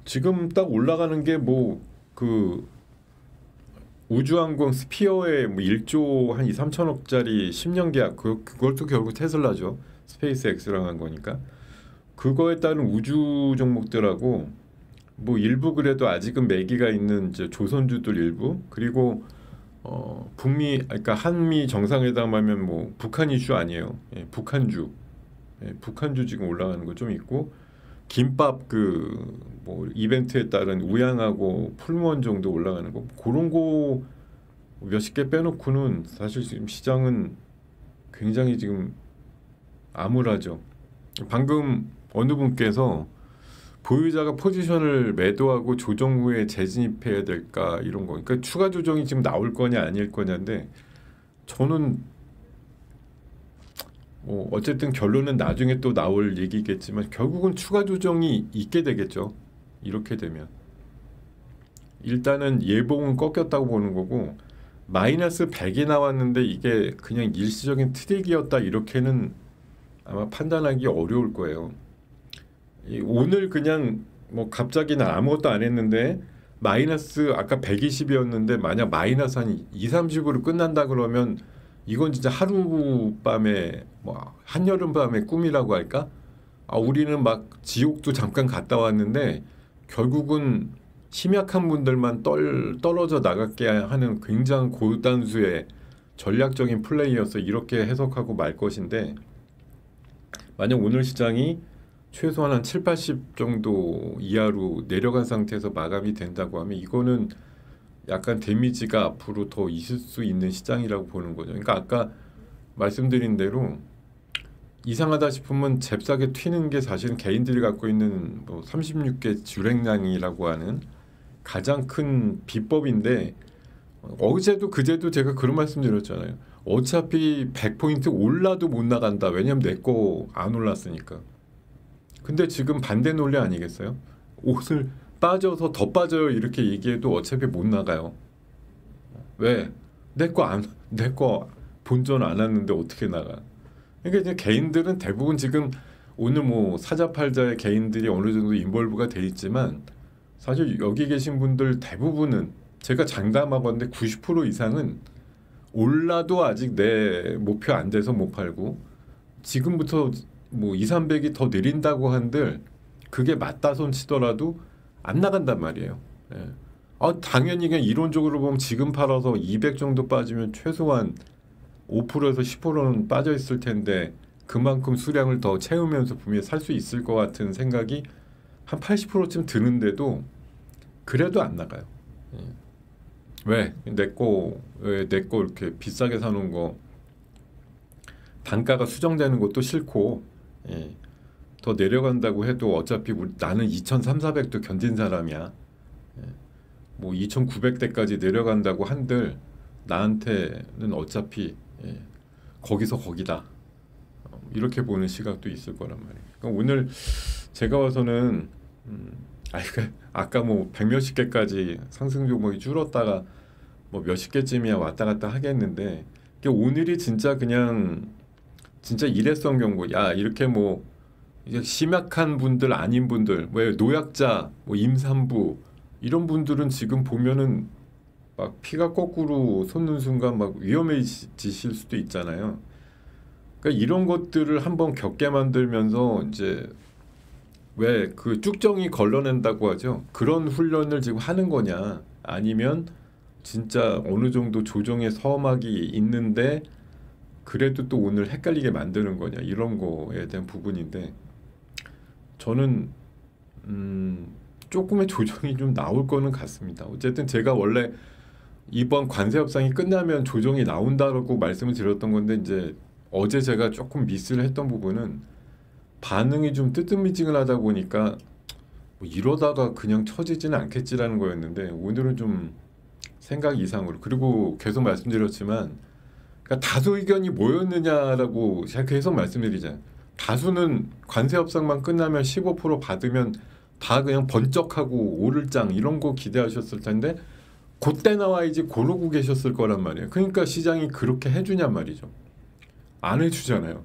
지금 딱 올라가는 게 뭐 그 우주항공 스피어에 뭐 1조 한 2, 3천억짜리 10년 계약, 그것도 결국 테슬라죠. 스페이스X랑 한 거니까. 그거에 따른 우주 종목들하고 뭐 일부 그래도 아직은 매기가 있는 이제 조선주들 일부, 그리고 북미, 그러니까 한미 정상회담하면 뭐 북한 이슈 아니에요. 예, 북한주, 북한주 지금 올라가는 거 좀 있고, 김밥 그 뭐 이벤트에 따른 우양하고 풀무원 정도 올라가는 거, 그런 거 몇십 개 빼놓고는 사실 지금 시장은 굉장히 지금 암울하죠. 방금 어느 분께서 보유자가 포지션을 매도하고 조정 후에 재진입해야 될까, 이런 거, 그러니까 추가 조정이 지금 나올 거냐 아닐 거냐인데, 저는 뭐 어쨌든 결론은 나중에 또 나올 얘기겠지만 결국은 추가 조정이 있게 되겠죠. 이렇게 되면 일단은 예봉은 꺾였다고 보는 거고, 마이너스 100이 나왔는데 이게 그냥 일시적인 트릭이었다, 이렇게는 아마 판단하기 어려울 거예요. 오늘 그냥 뭐 갑자기 난 아무것도 안 했는데 마이너스 아까 120이었는데 만약 마이너스 한 2, 30으로 끝난다 그러면 이건 진짜 하룻밤에 뭐 한여름밤의 꿈이라고 할까? 우리는 막 지옥도 잠깐 갔다 왔는데 결국은 심약한 분들만 떨어져 나가게 하는 굉장히 고단수의 전략적인 플레이여서 이렇게 해석하고 말 것인데, 만약 오늘 시장이 최소한 한 7, 80 정도 이하로 내려간 상태에서 마감이 된다고 하면 이거는 약간 데미지가 앞으로 더 있을 수 있는 시장이라고 보는 거죠. 그러니까 아까 말씀드린 대로 이상하다 싶으면 잽싸게 튀는 게 사실은 개인들이 갖고 있는 뭐 36개 주랭량이라고 하는 가장 큰 비법인데, 어제도 그제도 제가 그런 말씀 드렸잖아요. 어차피 100포인트 올라도 못 나간다. 왜냐면 내 거 안 올랐으니까. 근데 지금 반대 논리 아니겠어요? 옷을 빠져서 더 빠져요 이렇게 얘기해도 어차피 못 나가요. 왜? 내 거 본전 안 왔는데 어떻게 나가? 그러니까 이제 개인들은 대부분 지금 오늘 뭐 사자 팔자의 개인들이 어느 정도 인볼브가 돼 있지만, 사실 여기 계신 분들 대부분은 제가 장담하건데 90% 이상은 올라도 아직 내 목표 안 돼서 못 팔고, 지금부터 뭐 2, 300이 더 내린다고 한들 그게 맞다 손 치더라도 안 나간단 말이에요. 예. 당연히 그냥 이론적으로 보면 지금 팔아서 200 정도 빠지면 최소한 5%에서 10%는 빠져 있을 텐데 그만큼 수량을 더 채우면서 분명히 살 수 있을 것 같은 생각이 한 80%쯤 드는데도 그래도 안 나가요. 예. 왜? 내 거 이렇게 비싸게 사놓은 거 단가가 수정되는 것도 싫고, 예. 더 내려간다고 해도 어차피 나는 2,300, 400도 견딘 사람이야. 예. 뭐 2,900대까지 내려간다고 한들 나한테는 어차피 거기서 거기다. 이렇게 보는 시각도 있을 거란 말이에요. 그러니까 오늘 제가 봐서는 아까 뭐 백몇십 개까지 상승 종목이 줄었다가 뭐 몇십 개쯤이야 왔다 갔다 하겠는데, 이게 오늘이 진짜 그냥 진짜 일회성 경고. 야, 이렇게 뭐 이제 심약한 분들 아닌 분들, 왜 노약자, 뭐 임산부 이런 분들은 지금 보면은 막 피가 거꾸로 솟는 순간 막 위험해지실 수도 있잖아요. 그러니까 이런 것들을 한번 겪게 만들면서 이제 왜 그 쭉정이 걸러낸다고 하죠. 그런 훈련을 지금 하는 거냐, 아니면 진짜 어느 정도 조정의 서막이 있는데 그래도 또 오늘 헷갈리게 만드는 거냐, 이런 거에 대한 부분인데, 저는 조금의 조정이 좀 나올 거는 같습니다. 어쨌든 제가 원래 이번 관세 협상이 끝나면 조정이 나온다고 말씀을 드렸던 건데, 이제 어제 제가 조금 미스를 했던 부분은 반응이 좀 뜨뜻미지근하다 보니까 뭐 이러다가 그냥 처지지는 않겠지라는 거였는데, 오늘은 좀 생각 이상으로, 그리고 계속 말씀드렸지만 그러니까 다수 의견이 뭐였느냐라고 제가 계속 말씀드리잖아요. 다수는 관세 협상만 끝나면 15% 받으면 다 그냥 번쩍하고 오를 장 이런 거 기대하셨을 텐데, 그때 나와야지 고르고 계셨을 거란 말이에요. 그러니까 시장이 그렇게 해주냔 말이죠. 안 해주잖아요.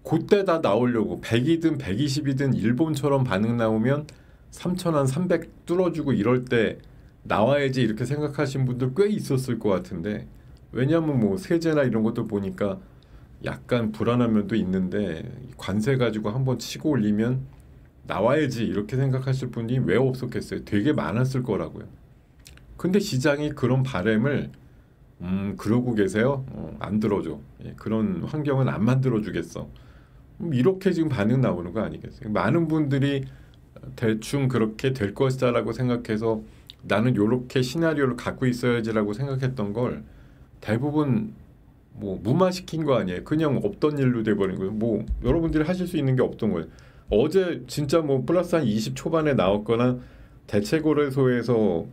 그때 다 나오려고 100이든 120이든 일본처럼 반응 나오면 3,300 뚫어주고 이럴 때 나와야지 이렇게 생각하신 분들 꽤 있었을 것 같은데, 왜냐하면 뭐 세제나 이런 것들 보니까 약간 불안한 면도 있는데, 관세 가지고 한번 치고 올리면 나와야지 이렇게 생각하실 분이 왜 없었겠어요? 되게 많았을 거라고요. 근데 시장이 그런 바람을 그러고 계세요? 안 들어줘. 예, 그런 환경은 안 만들어주겠어. 이렇게 지금 반응 나오는 거 아니겠어요? 많은 분들이 대충 그렇게 될 것이다라고 생각해서 나는 이렇게 시나리오를 갖고 있어야지라고 생각했던 걸 대부분 뭐 무마시킨 거 아니에요. 그냥 없던 일로 돼버린 거예요. 뭐 여러분들이 하실 수 있는 게 없던 거예요. 어제 진짜 뭐 플러스 한 20 초반에 나왔거나 대체거래소에서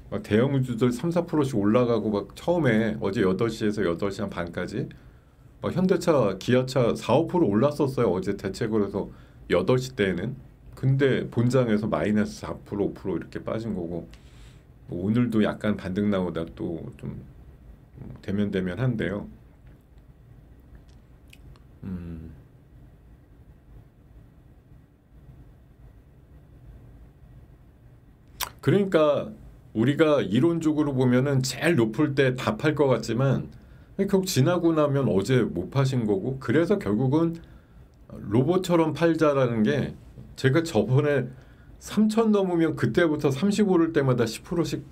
막 대형주들 3, 4%씩 올라가고, 막 처음에 어제 8시에서 8시 한 반까지 막 현대차, 기아차 4, 5% 올랐었어요. 어제 대체거래소 8시 때에는. 근데 본장에서 마이너스 4%, 5% 이렇게 빠진 거고, 뭐 오늘도 약간 반등 나오다 또 좀 대면대면한데요. 그러니까 우리가 이론적으로 보면은 제일 높을 때 다 팔 것 같지만 결국 지나고 나면 어제 못 파신 거고, 그래서 결국은 로봇처럼 팔자라는 게, 제가 저번에 3,000 넘으면 그때부터 30 오를 때마다 10%씩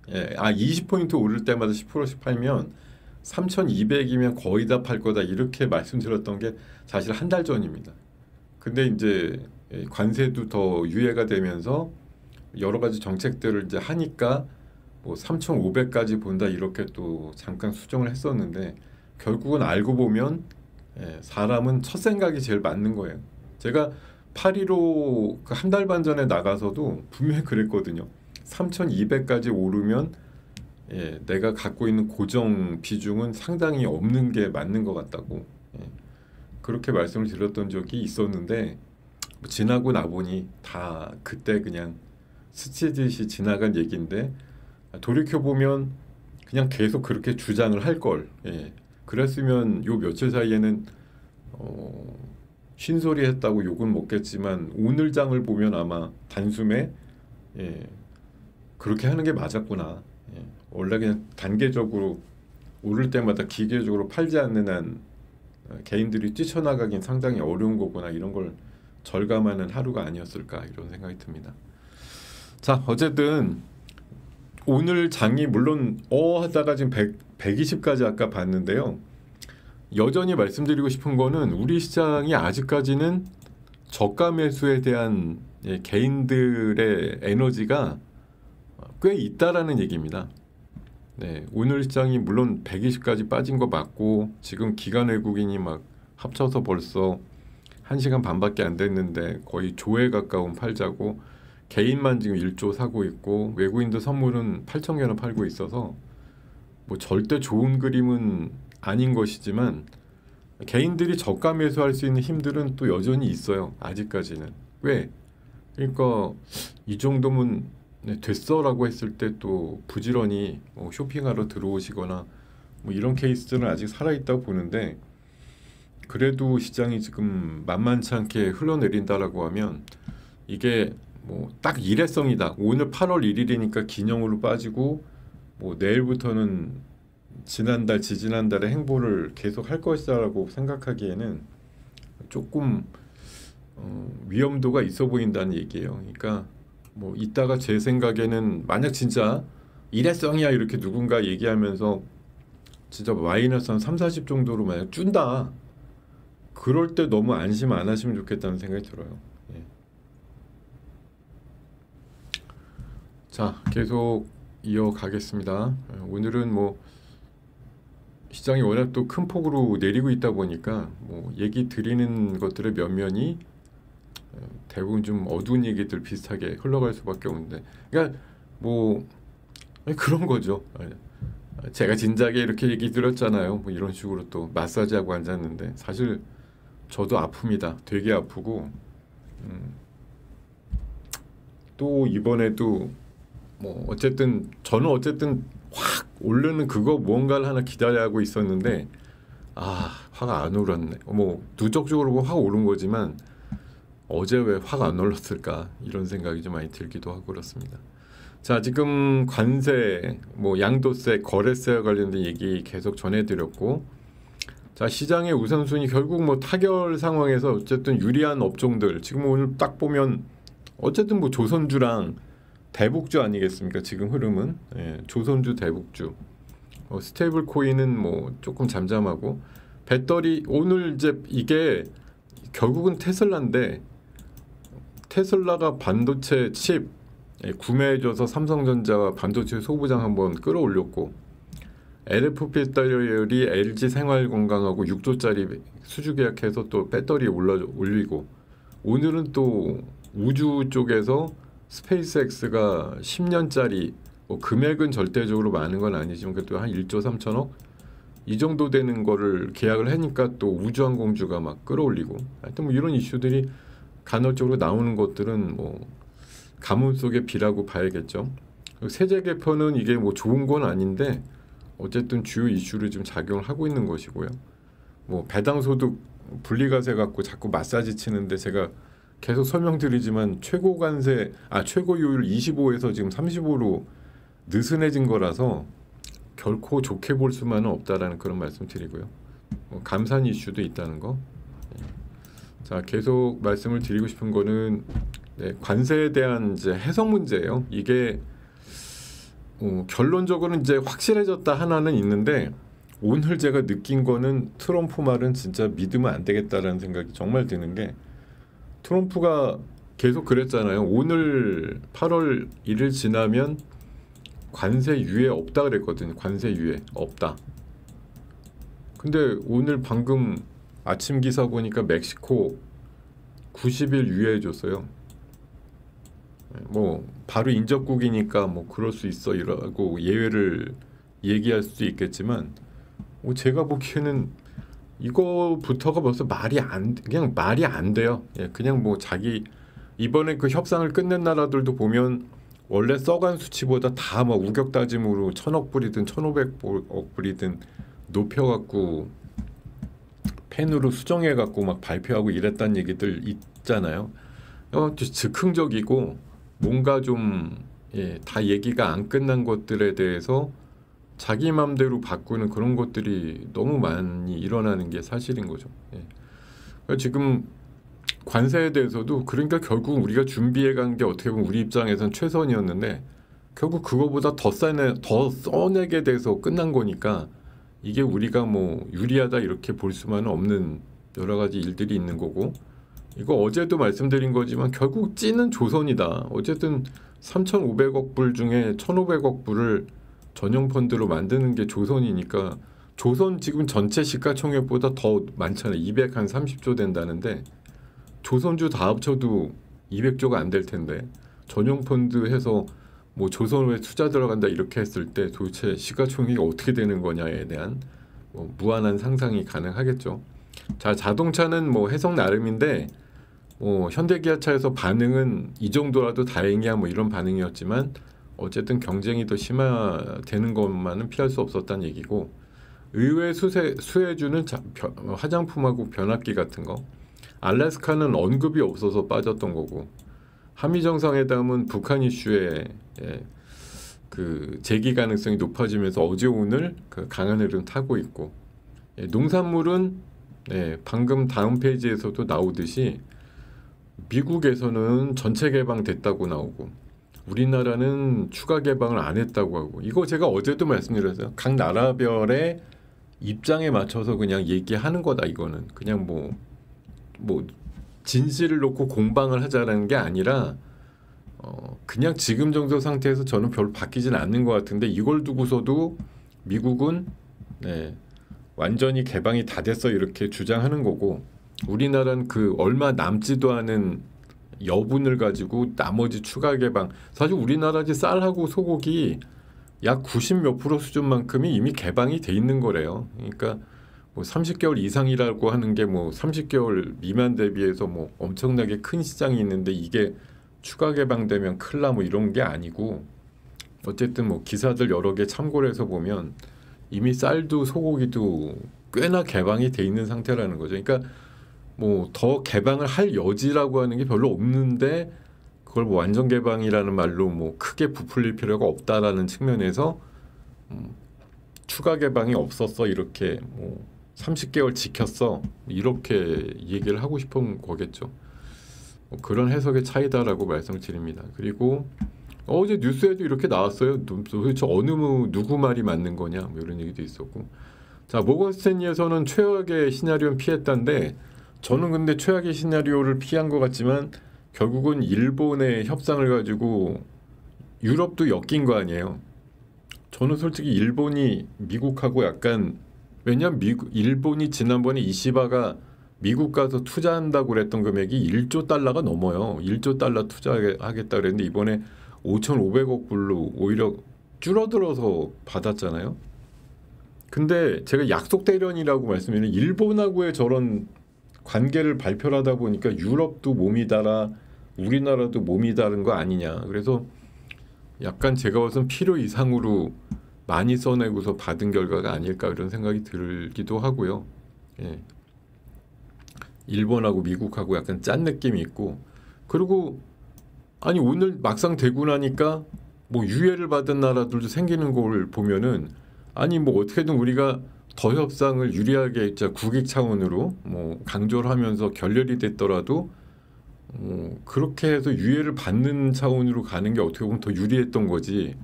20포인트 오를 때마다 10%씩 팔면 3,200이면 거의 다 팔 거다 이렇게 말씀드렸던 게 사실 한 달 전입니다. 근데 이제 관세도 더 유예가 되면서 여러 가지 정책들을 이제 하니까 뭐 3,500까지 본다 이렇게 또 잠깐 수정을 했었는데, 결국은 알고 보면 사람은 첫 생각이 제일 맞는 거예요. 제가 8.15 한 달 반 전에 나가서도 분명히 그랬거든요. 3,200까지 오르면 내가 갖고 있는 고정 비중은 상당히 없는 게 맞는 것 같다고 그렇게 말씀을 드렸던 적이 있었는데, 지나고 나보니 다 그때 그냥 스치듯이 지나간 얘기인데, 돌이켜보면 그냥 계속 그렇게 주장을 할 걸. 그랬으면 요 며칠 사이에는 쉰소리 했다고 욕은 먹겠지만 오늘 장을 보면 아마 단숨에 그렇게 하는 게 맞았구나. 원래 그냥 단계적으로 오를 때마다 기계적으로 팔지 않는 한 개인들이 뛰쳐나가긴 상당히 어려운 거구나, 이런 걸 절감하는 하루가 아니었을까, 이런 생각이 듭니다. 자, 어쨌든 오늘 장이 물론 하다가 지금 120까지 아까 봤는데요. 여전히 말씀드리고 싶은 거는 우리 시장이 아직까지는 저가 매수에 대한 개인들의 에너지가 꽤 있다라는 얘기입니다. 네, 오늘 시장이 물론 120까지 빠진 거 맞고, 지금 기관 외국인이 막 합쳐서 벌써 1시간 반밖에 안 됐는데 거의 조에 가까운 팔자고, 개인만 지금 1조 사고 있고, 외국인도 선물은 8,000개나 팔고 있어서 뭐 절대 좋은 그림은 아닌 것이지만, 개인들이 저가 매수할 수 있는 힘들은 또 여전히 있어요. 아직까지는. 왜? 그러니까 이 정도면 네, 됐어라고 했을 때 또 부지런히 쇼핑하러 들어오시거나 뭐 이런 케이스들은 아직 살아있다고 보는데, 그래도 시장이 지금 만만치 않게 흘러내린다라고 하면 이게 뭐 딱 일회성이다. 오늘 8월 1일이니까 기념으로 빠지고 뭐 내일부터는 지난달 지지난달의 행보를 계속 할 것이다라고 생각하기에는 조금 위험도가 있어 보인다는 얘기예요. 그러니까 뭐 이따가 제 생각에는 만약 진짜 일회성이야 이렇게 누군가 얘기하면서 진짜 마이너스 한 3, 40 정도로 만약 준다, 그럴 때 너무 안심 안 하시면 좋겠다는 생각이 들어요. 예. 자, 계속 이어가겠습니다. 오늘은 뭐 시장이 워낙 또 큰 폭으로 내리고 있다 보니까 뭐 얘기 드리는 것들의 면면이 대부분 좀 어두운 얘기들 비슷하게 흘러갈 수밖에 없는데, 그러니까 뭐 그런 거죠. 제가 진작에 이렇게 얘기 드렸잖아요. 뭐 이런 식으로 또 마사지하고 앉았는데 사실 저도 아픕니다. 되게 아프고 또 이번에도 뭐 어쨌든 저는 어쨌든 확 오르는 그거 뭔가를 하나 기다려하고 있었는데 화가 안 오르네. 뭐 누적적으로 확 오른 거지만 어제 왜 확 안 올랐을까 이런 생각이 좀 많이 들기도 하고 그렇습니다. 자, 지금 관세, 뭐 양도세, 거래세와 관련된 얘기 계속 전해드렸고, 자, 시장의 우선순위 결국 뭐 타결 상황에서 어쨌든 유리한 업종들, 지금 오늘 딱 보면 어쨌든 뭐 조선주랑 대북주 아니겠습니까? 지금 흐름은 조선주, 대북주, 스테이블 코인은 뭐 조금 잠잠하고, 배터리 오늘 이제 이게 결국은 테슬라인데, 테슬라가 반도체 칩 구매해줘서 삼성전자와 반도체 소부장 한번 끌어올렸고, LFP 배터리 LG 생활건강하고 6조짜리 수주 계약해서 또 배터리 올리고, 오늘은 또 우주 쪽에서 스페이스X가 10년짜리 뭐 금액은 절대적으로 많은 건 아니지만 그래도 한 1조 3천억 이 정도 되는 거를 계약을 하니까 또 우주항공주가 막 끌어올리고, 하여튼 뭐 이런 이슈들이 간헐적으로 나오는 것들은 뭐 가뭄 속의 비라고 봐야겠죠. 세제 개편은 이게 뭐 좋은 건 아닌데 어쨌든 주요 이슈를 좀 작용을 하고 있는 것이고요. 뭐 배당소득 분리과세 갖고 자꾸 마사지 치는데 제가 계속 설명드리지만 최고요율 25에서 지금 35로 느슨해진 거라서 결코 좋게 볼 수만은 없다라는 그런 말씀 드리고요. 뭐 감산 이슈도 있다는 거. 자, 계속 말씀을 드리고 싶은 거는 관세에 대한 이제 해석 문제예요. 이게 결론적으로는 이제 확실해졌다 하나는 있는데, 오늘 제가 느낀 거는 트럼프 말은 진짜 믿으면 안 되겠다라는 생각이 정말 드는 게, 트럼프가 계속 그랬잖아요. 오늘 8월 1일 지나면 관세 유예 없다 그랬거든요. 관세 유예 없다. 근데 오늘 방금 아침 기사 보니까 멕시코 90일 유예해 줬어요. 뭐 바로 인접국이니까 뭐 그럴 수 있어 이러고 예외를 얘기할 수도 있겠지만, 제가 보기에는 이거부터가 벌써 그냥 말이 안 돼요. 그냥 뭐 자기 이번에 그 협상을 끝낸 나라들도 보면 원래 써간 수치보다 다 막 우격 다짐으로 1,000억 불이든 1,500억 불이든 높여갖고 펜으로 수정해갖고 막 발표하고 이랬다는 얘기들 있잖아요. 즉흥적이고 뭔가 좀 다 얘기가 안 끝난 것들에 대해서 자기 맘대로 바꾸는 그런 것들이 너무 많이 일어나는 게 사실인 거죠. 그러니까 지금 관세에 대해서도 그러니까 결국 우리가 준비해 간 게 어떻게 보면 우리 입장에선 최선이었는데 결국 그거보다 더 써내게 돼서 끝난 거니까 이게 우리가 뭐 유리하다 이렇게 볼 수만은 없는 여러 가지 일들이 있는 거고, 이거 어제도 말씀드린 거지만 결국 찌는 조선이다. 어쨌든 3,500억 불 중에 1,500억 불을 전용 펀드로 만드는 게 조선이니까, 조선 지금 전체 시가총액보다 더 많잖아요. 230조 된다는데 조선주 다 합쳐도 200조가 안 될 텐데 전용 펀드 해서 뭐 조선에 투자 들어간다 이렇게 했을 때 도대체 시가총액이 어떻게 되는 거냐에 대한 무한한 상상이 가능하겠죠. 자, 자동차는 뭐 해석 나름인데 현대기아차에서 반응은 이 정도라도 다행이야 뭐 이런 반응이었지만 어쨌든 경쟁이 더 심화되는 것만은 피할 수 없었다는 얘기고 의외 수혜주는 화장품하고 변압기 같은 거 알래스카는 언급이 없어서 빠졌던 거고 한미정상회담은 북한 이슈에 그 재기 가능성이 높아지면서 어제 오늘 그 강한 흐름 타고 있고 농산물은 방금 다음 페이지에서도 나오듯이 미국에서는 전체 개방됐다고 나오고 우리나라는 추가 개방을 안 했다고 하고 이거 제가 어제도 말씀드렸어요. 각 나라별의 입장에 맞춰서 그냥 얘기하는 거다. 이거는 그냥 뭐 진실을 놓고 공방을 하자라는 게 아니라 그냥 지금 정도 상태에서 저는 별로 바뀌진 않는 것 같은데 이걸 두고서도 미국은 완전히 개방이 다 됐어 이렇게 주장하는 거고 우리나라는 그 얼마 남지도 않은 여분을 가지고 나머지 추가 개방 사실 우리나라 쌀하고 소고기 약 90 몇 프로 수준만큼이 이미 개방이 돼 있는 거래요. 그러니까 뭐 30개월 이상이라고 하는 게 뭐 30개월 미만 대비해서 뭐 엄청나게 큰 시장이 있는데 이게 추가 개방되면 큰일 나 뭐 이런 게 아니고 어쨌든 뭐 기사들 여러 개 참고를 해서 보면 이미 쌀도 소고기도 꽤나 개방이 돼 있는 상태라는 거죠. 그러니까 뭐 더 개방을 할 여지라고 하는 게 별로 없는데 그걸 뭐 완전 개방이라는 말로 뭐 크게 부풀릴 필요가 없다라는 측면에서 추가 개방이 없었어 이렇게 뭐 30개월 지켰어 이렇게 얘기를 하고 싶은 거겠죠. 뭐 그런 해석의 차이다라고 말씀드립니다. 그리고 어제 뉴스에도 이렇게 나왔어요. 도대체 누구 말이 맞는 거냐 뭐 이런 얘기도 있었고 자 모건 스탠리에서는 최악의 시나리오는 피했다는데 저는 근데 최악의 시나리오를 피한 것 같지만 결국은 일본의 협상을 가지고 유럽도 엮인 거 아니에요. 저는 솔직히 일본이 미국하고 약간 왜냐면 일본이 지난번에 이시바가 미국 가서 투자한다고 그랬던 금액이 1조 달러가 넘어요. 1조 달러 투자하겠다 그랬는데 이번에 5,500억 불로 오히려 줄어들어서 받았잖아요. 근데 제가 약속 대련이라고 말씀드리는 일본하고의 저런 관계를 발표를 하다 보니까 유럽도 몸이 달아 우리나라도 몸이 다른 거 아니냐. 그래서 약간 제가 봐서는 필요 이상으로 많이 써내고서 받은 결과가 아닐까 이런 생각이 들기도 하고요. 일본하고 미국하고 약간 짠 느낌이 있고 그리고 아니 오늘 막상 되고 나니까 뭐 유예를 받은 나라들도 생기는 걸 보면은 아니 뭐 어떻게든 우리가 더 협상을 유리하게 국익 차원으로 뭐 강조를 하면서 결렬이 됐더라도 그렇게 해서 유예를 받는 차원으로 가는 게 어떻게 보면 더 유리했던 거지.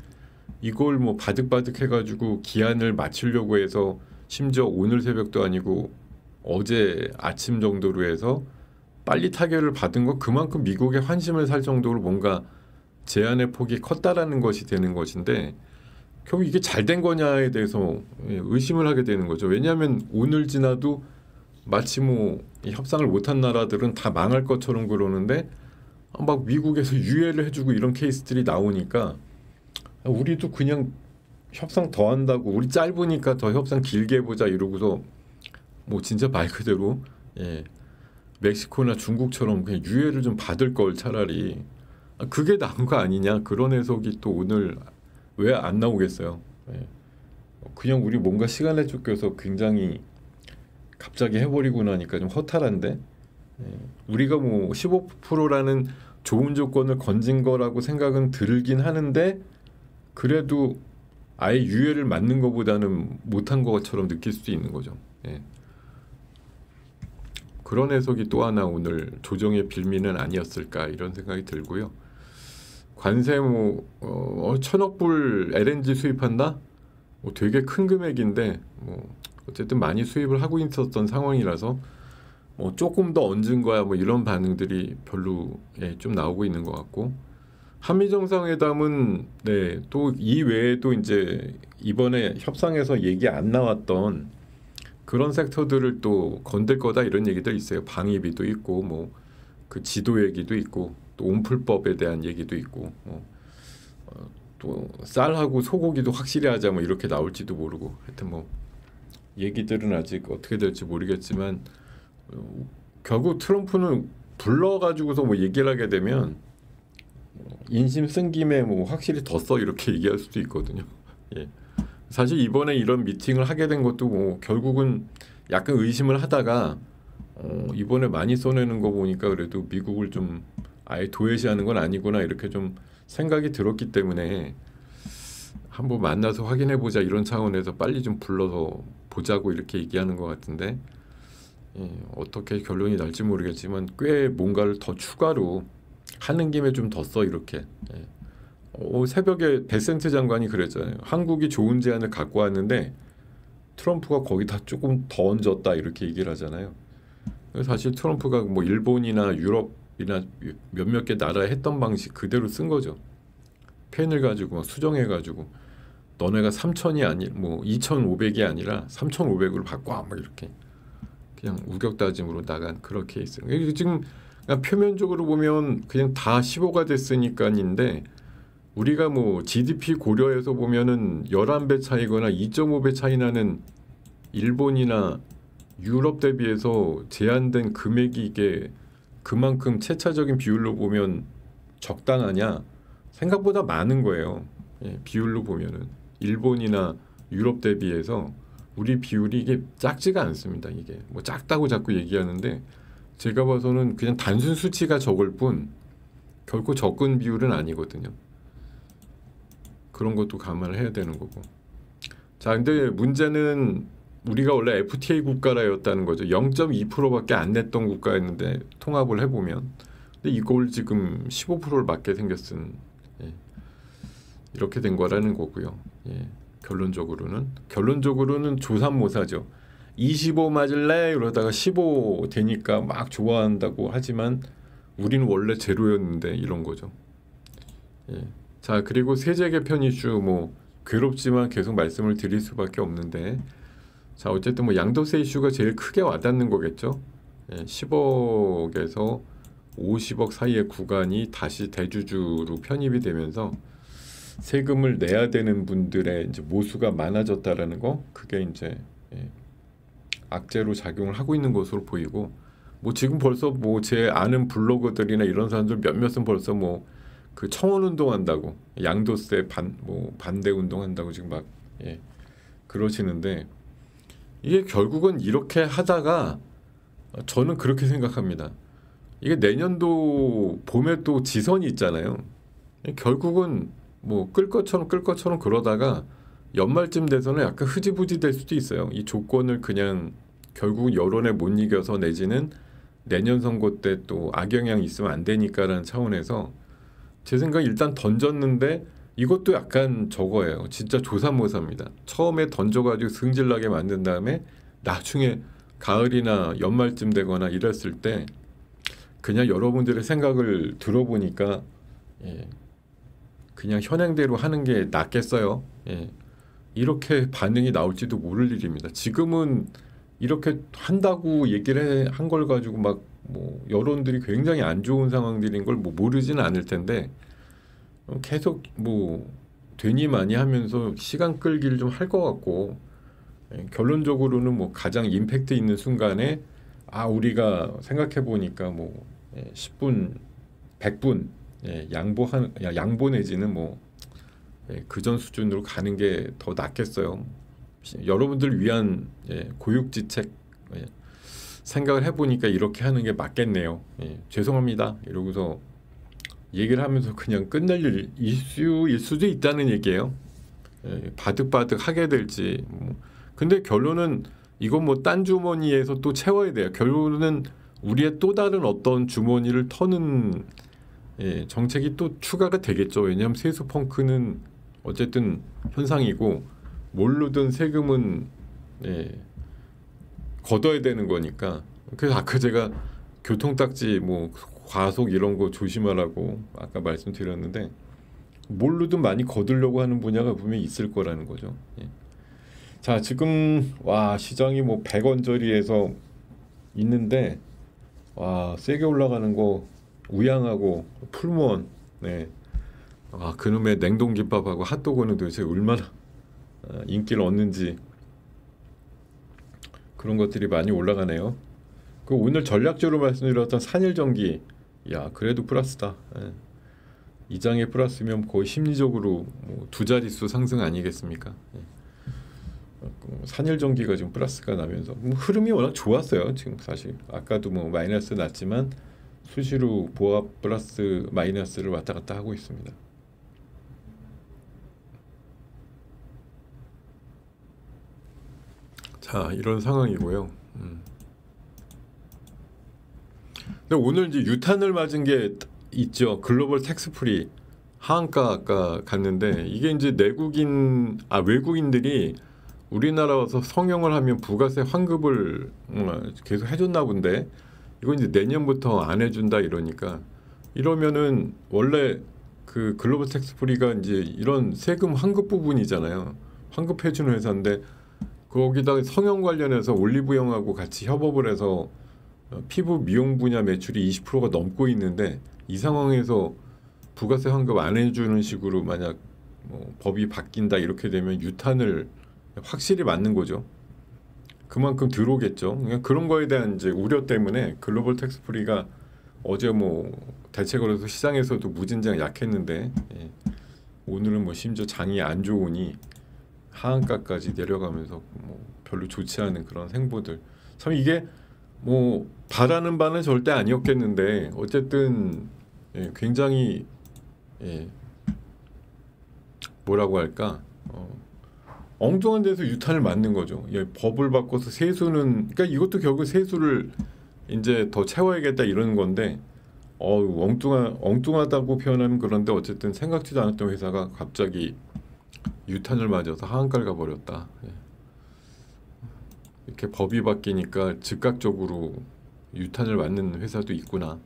이걸 뭐 바득바득 해가지고 기한을 맞추려고 해서 심지어 오늘 새벽도 아니고 어제 아침 정도로 해서 빨리 타결을 받은 건 그만큼 미국의 환심을 살 정도로 뭔가 제안의 폭이 컸다라는 것이 되는 것인데 결국 이게 잘 된 거냐에 대해서 의심을 하게 되는 거죠. 왜냐하면 오늘 지나도 마치 뭐 협상을 못한 나라들은 다 망할 것처럼 그러는데 막 미국에서 유예를 해주고 이런 케이스들이 나오니까 우리도 그냥 협상 더 한다고 우리 짧으니까 더 협상 길게 해보자 이러고서 뭐 진짜 말 그대로 멕시코나 중국처럼 그냥 유예를 좀 받을 걸 차라리 그게 나은 거 아니냐 그런 해석이 또 오늘 왜 안 나오겠어요. 그냥 우리 뭔가 시간에 쫓겨서 굉장히 갑자기 해버리고 나니까 좀 허탈한데 우리가 뭐 15%라는 좋은 조건을 건진 거라고 생각은 들긴 하는데 그래도 아예 유예를 맞는 것보다는 못한 것처럼 느낄 수도 있는 거죠. 그런 해석이 또 하나 오늘 조정의 빌미는 아니었을까 이런 생각이 들고요. 관세 뭐 1,000억 불 LNG 수입한다? 뭐 되게 큰 금액인데 뭐 어쨌든 많이 수입을 하고 있었던 상황이라서 뭐 조금 더 얹은 거야 뭐 이런 반응들이 별로 좀 나오고 있는 것 같고 한미 정상회담은 또 이 외에도 이제 이번에 협상에서 얘기 안 나왔던 그런 섹터들을 또 건들 거다 이런 얘기도 있어요. 방위비도 있고 뭐 그 지도 얘기도 있고 또 온풀법에 대한 얘기도 있고 또 쌀하고 소고기도 확실히 하자 뭐 이렇게 나올지도 모르고 하여튼 뭐 얘기들은 아직 어떻게 될지 모르겠지만 결국 트럼프는 불러가지고서 뭐 얘기를 하게 되면 인심 쓴 김에 뭐 확실히 더 써 이렇게 얘기할 수도 있거든요. 예. 사실 이번에 이런 미팅을 하게 된 것도 뭐 결국은 약간 의심을 하다가 이번에 많이 써내는 거 보니까 그래도 미국을 좀 아예 도외시하는 건 아니구나 이렇게 좀 생각이 들었기 때문에 한번 만나서 확인해 보자 이런 차원에서 빨리 좀 불러서 보자고 이렇게 얘기하는 것 같은데 예, 어떻게 결론이 날지 모르겠지만 꽤 뭔가를 더 추가로 하는 김에 좀 더 써 이렇게. 예. 새벽에 베센트 장관이 그랬잖아요. 한국이 좋은 제안을 갖고 왔는데 트럼프가 거기다 조금 더 얹었다 이렇게 얘기를 하잖아요. 사실 트럼프가 뭐 일본이나 유럽이나 몇몇 개 나라에 했던 방식 그대로 쓴 거죠. 펜을 가지고 막 수정해 가지고 너네가 3,000이 아니 뭐 2,500이 아니라 3,500으로 바꿔 막 이렇게 그냥 우격다짐으로 나간 그런 케이스. 이게 지금 그냥 표면적으로 보면 그냥 다 15가 됐으니까인데 우리가 뭐 GDP 고려해서 보면은 11배 차이거나 2.5배 차이 나는 일본이나 유럽 대비해서 제한된 금액이 이게 그만큼 체차적인 비율로 보면 적당하냐? 생각보다 많은 거예요. 예, 비율로 보면은 일본이나 유럽 대비해서 우리 비율이 이게 작지가 않습니다. 이게 뭐 작다고 자꾸 얘기하는데 제가 봐서는 그냥 단순 수치가 적을 뿐 결코 적은 비율은 아니거든요. 그런 것도 감안을 해야 되는 거고. 자, 근데 문제는 우리가 원래 FTA 국가라였다는 거죠. 0.2%밖에 안 냈던 국가였는데 통합을 해보면 근데 이걸 지금 15%를 맞게 생겼은 예, 이렇게 된 거라는 거고요. 예, 결론적으로는 조삼모사죠. 25 맞을래? 이러다가 15 되니까 막 좋아한다고 하지만 우리는 원래 제로였는데 이런 거죠. 예. 자, 그리고 세제 개편 이슈 뭐 괴롭지만 계속 말씀을 드릴 수밖에 없는데 자, 어쨌든 뭐 양도세 이슈가 제일 크게 와닿는 거겠죠. 예, 10억에서 50억 사이의 구간이 다시 대주주로 편입이 되면서 세금을 내야 되는 분들의 이제 모수가 많아졌다라는 거, 그게 이제 예, 악재로 작용을 하고 있는 것으로 보이고, 뭐 지금 벌써 뭐 제 아는 블로거들이나 이런 사람들 몇몇은 벌써 뭐 그 청원 운동한다고 양도세 반대 운동한다고 지금 막 예, 그러시는데 이게 결국은 이렇게 하다가 저는 그렇게 생각합니다. 이게 내년도 봄에 또 지선이 있잖아요. 결국은 뭐 끌 것처럼 그러다가 연말쯤 돼서는 약간 흐지부지 될 수도 있어요. 이 조건을 그냥 결국 여론에 못 이겨서 내지는 내년 선거 때 또 악영향이 있으면 안 되니까라는 차원에서 제 생각 일단 던졌는데 이것도 약간 저거예요. 진짜 조삼모사입니다. 처음에 던져가지고 승질나게 만든 다음에 나중에 가을이나 연말쯤 되거나 이랬을 때 그냥 여러분들의 생각을 들어보니까 예, 그냥 현행대로 하는 게 낫겠어요. 예, 이렇게 반응이 나올지도 모를 일입니다. 지금은 이렇게 한다고 얘기를 한 걸 가지고 막 뭐 여론들이 굉장히 안 좋은 상황들인 걸 뭐 모르지는 않을 텐데 계속 뭐 되니 많이 하면서 시간 끌기를 좀 할 것 같고 예, 결론적으로는 뭐 가장 임팩트 있는 순간에 우리가 생각해 보니까 뭐 10분, 100분 양보 내지는 뭐 그전 수준으로 가는 게 더 낫겠어요. 여러분들 위한 고육지책 생각을 해보니까 이렇게 하는 게 맞겠네요. 죄송합니다. 이러고서 얘기를 하면서 그냥 끝낼 이슈일 수도 있다는 얘기예요. 바득바득 하게 될지. 근데 결론은 이건 뭐 딴 주머니에서 또 채워야 돼요. 결론은 우리의 또 다른 어떤 주머니를 터는 정책이 또 추가가 되겠죠. 왜냐하면 세수 펑크는 어쨌든 현상이고 뭘로든 세금은 걷어야 되는 거니까. 그래서 아까 제가 교통딱지 뭐 과속 이런 거 조심하라고 아까 말씀드렸는데 뭘로든 많이 거두려고 하는 분야가 분명히 있을 거라는 거죠. 자, 지금 시장이 뭐 100원짜리에서 있는데 세게 올라가는 거 우양하고 풀무원 그놈의 냉동김밥하고 핫도그는 도대체 얼마나 인기를 얻는지 그런 것들이 많이 올라가네요. 그 오늘 전략적으로 말씀드렸던 산일전기, 야 그래도 플러스다. 예. 이 장에 플러스면 거의 심리적으로 뭐두 자릿수 상승 아니겠습니까? 예. 산일전기가 지금 플러스가 나면서 뭐 흐름이 워낙 좋았어요. 지금 사실 아까도 뭐 마이너스 났지만 수시로 보합 플러스 마이너스를 왔다 갔다 하고 있습니다. 자, 이런 상황이고요. 근데 오늘 이제 유탄을 맞은 게 있죠. 글로벌 텍스프리 하한가 아까 갔는데 이게 이제 외국인들이 우리나라 와서 성형을 하면 부가세 환급을 계속 해줬나 본데 이거 이제 내년부터 안 해준다 이러니까 이러면은 원래 그 글로벌 텍스프리가 이제 이런 세금 환급 부분이잖아요. 환급해주는 회사인데 거기다 성형 관련해서 올리브영하고 같이 협업을 해서 피부 미용 분야 매출이 20%가 넘고 있는데 이 상황에서 부가세 환급 안 해주는 식으로 만약 법이 바뀐다 이렇게 되면 유탄을 확실히 맞는 거죠. 그만큼 들어오겠죠. 그냥 그런 거에 대한 이제 우려 때문에 글로벌 텍스프리가 어제 뭐 대체거래소 시장에서도 무진장 약했는데 오늘은 뭐 심지어 장이 안 좋으니 하한가까지 내려가면서 뭐 별로 좋지 않은 그런 행보들. 참 이게 뭐 바라는 바는 절대 아니었겠는데 어쨌든 굉장히 뭐라고 할까 엉뚱한 데서 유탄을 맞는 거죠. 법을 바꿔서 세수는 그러니까 이것도 결국 세수를 이제 더 채워야겠다 이러는 건데 엉뚱하다고 표현하면 그런데 어쨌든 생각지도 않았던 회사가 갑자기 유탄을 맞아서 하한가를 가버렸다. 이렇게 법이 바뀌니까 즉각적으로 유탄을 맞는 회사도 있구나.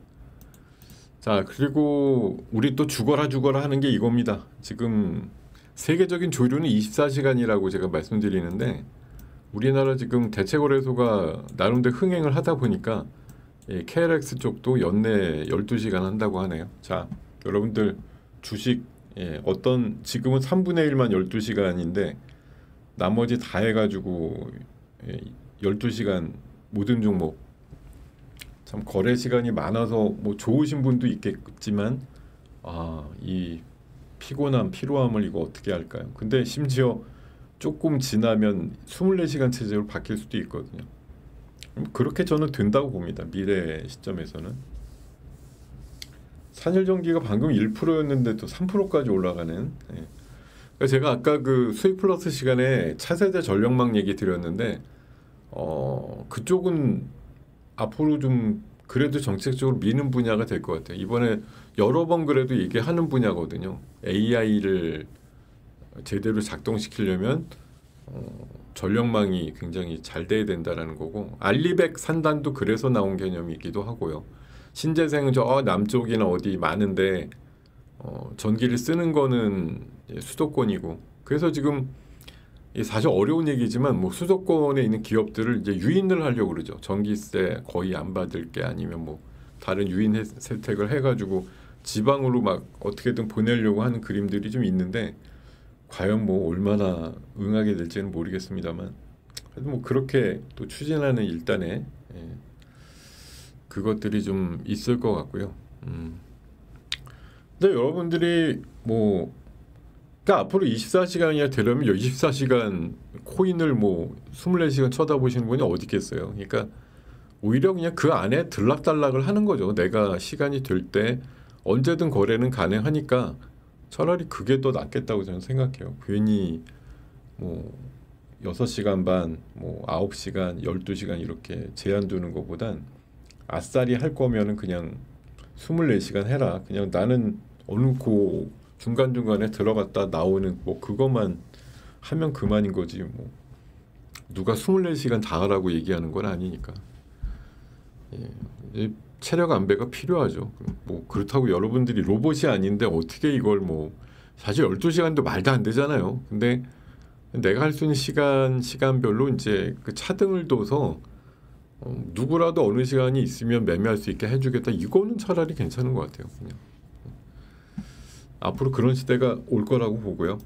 자, 그리고 우리 또 죽어라 하는 게 이겁니다. 지금 세계적인 조류는 24시간이라고 제가 말씀드리는데 우리나라 지금 대체거래소가 나름대로 흥행을 하다 보니까 KLX 쪽도 연내 12시간 한다고 하네요. 자, 여러분들 주식 어떤 지금은 3분의 1만 12시간인데 나머지 다 해가지고 12시간 모든 종목 참 거래 시간이 많아서 뭐 좋으신 분도 있겠지만 이 피로함을 이거 어떻게 할까요? 근데 심지어 조금 지나면 24시간 체제로 바뀔 수도 있거든요. 그렇게 저는 된다고 봅니다. 미래 시점에서는. 산일전기가 방금 1%였는데 또 3%까지 올라가는. 그러니까 제가 아까 그 수익 플러스 시간에 차세대 전력망 얘기 드렸는데 그쪽은 앞으로 좀 그래도 정책적으로 미는 분야가 될 것 같아요. 이번에 여러 번 그래도 얘기하는 분야거든요. AI를 제대로 작동시키려면 전력망이 굉장히 잘 돼야 된다라는 거고 알리백 산단도 그래서 나온 개념이기도 하고요. 신재생 저 남쪽이나 어디 많은데 전기를 쓰는 거는 수도권이고 그래서 지금 사실 어려운 얘기지만 뭐 수도권에 있는 기업들을 이제 유인을 하려고 그러죠. 전기세 거의 안 받을 게 아니면 뭐 다른 유인 혜택을 해가지고 지방으로 막 어떻게든 보내려고 하는 그림들이 좀 있는데 과연 뭐 얼마나 응하게 될지는 모르겠습니다만 그래도 뭐 그렇게 또 추진하는 일단에 그것들이 좀 있을 것 같고요. 근데 여러분들이 뭐 그러니까 앞으로 24시간이나 되려면 24시간 코인을 뭐 24시간 쳐다보시는 분이 어디 있겠어요. 그러니까 오히려 그냥 그 안에 들락달락을 하는 거죠. 내가 시간이 될 때 언제든 거래는 가능하니까 차라리 그게 더 낫겠다고 저는 생각해요. 괜히 뭐 6시간 반, 뭐 9시간, 12시간 이렇게 제한 두는 것보단 아싸리 할 거면은 그냥 24시간 해라. 그냥 나는 어느 중간중간에 들어갔다 나오는 뭐 그것만 하면 그만인 거지 뭐 누가 24시간 다 하라고 얘기하는 건 아니니까. 체력 안배가 필요하죠. 뭐 그렇다고 여러분들이 로봇이 아닌데 어떻게 이걸 뭐 사실 12시간도 말도 안 되잖아요. 근데 내가 할 수 있는 시간별로 이제 그 차등을 둬서 누구라도 어느 시간이 있으면 매매할 수 있게 해주겠다. 이거는 차라리 괜찮은 것 같아요. 그냥. 앞으로 그런 시대가 올 거라고 보고요.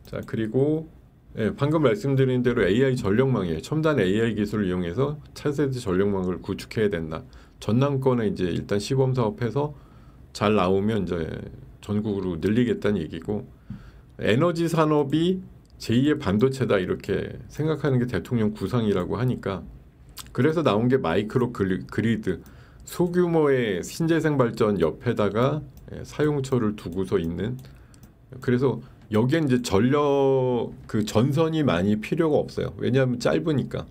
자, 그리고 예, 방금 말씀드린 대로 AI 전력망이에요. 첨단 AI 기술을 이용해서 차세대 전력망을 구축해야 된다. 전남권에 이제 일단 시범 사업해서 잘 나오면 이제 전국으로 늘리겠다는 얘기고, 에너지 산업이 제2의 반도체다 이렇게 생각하는 게 대통령 구상이라고 하니까, 그래서 나온 게 마이크로 그리드, 소규모의 신재생 발전 옆에다가 사용처를 두고서 있는. 그래서 여기엔 이제 전력 그 전선이 많이 필요가 없어요. 왜냐하면 짧으니까.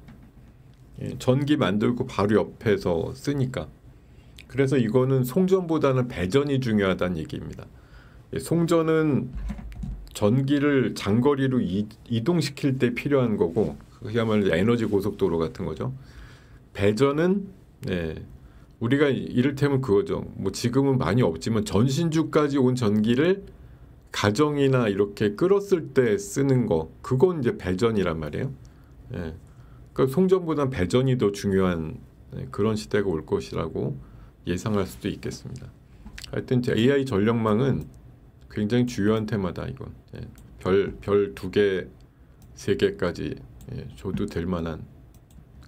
전기 만들고 바로 옆에서 쓰니까. 그래서 이거는 송전보다는 배전이 중요하다는 얘기입니다. 송전은 전기를 장거리로 이동시킬 때 필요한 거고, 그야말로 에너지 고속도로 같은 거죠. 배전은 우리가 이를테면 그거죠. 뭐 지금은 많이 없지만 전신주까지 온 전기를 가정이나 이렇게 끌었을 때 쓰는 거, 그건 이제 배전이란 말이에요. 그러니까 송전보다는 배전이 더 중요한 그런 시대가 올 것이라고 예상할 수도 있겠습니다. 하여튼 AI 전력망은 굉장히 중요한 테마다 이건. 별 2개, 3개까지 줘도 될 만한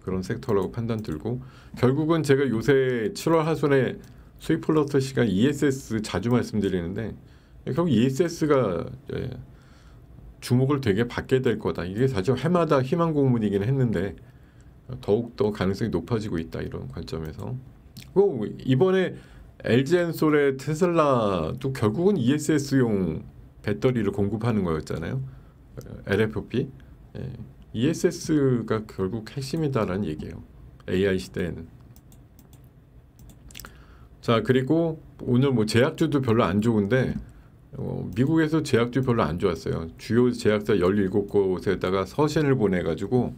그런 섹터라고 판단 들고, 결국은 제가 요새 7월 하순에 수익 플러스 시간 ESS 자주 말씀드리는데, 결국 ESS가 주목을 되게 받게 될 거다. 이게 사실 해마다 희망 고문이긴 했는데 더욱더 가능성이 높아지고 있다, 이런 관점에서. 이번에 LG엔솔의 테슬라도 결국은 ESS용 배터리를 공급하는 거였잖아요. LFP. ESS가 결국 핵심이다라는 얘기예요. AI 시대에는. 자, 그리고 오늘 뭐 제약주도 별로 안 좋은데, 미국에서 제약주 별로 안 좋았어요. 주요 제약사 17곳에다가 서신을 보내가지고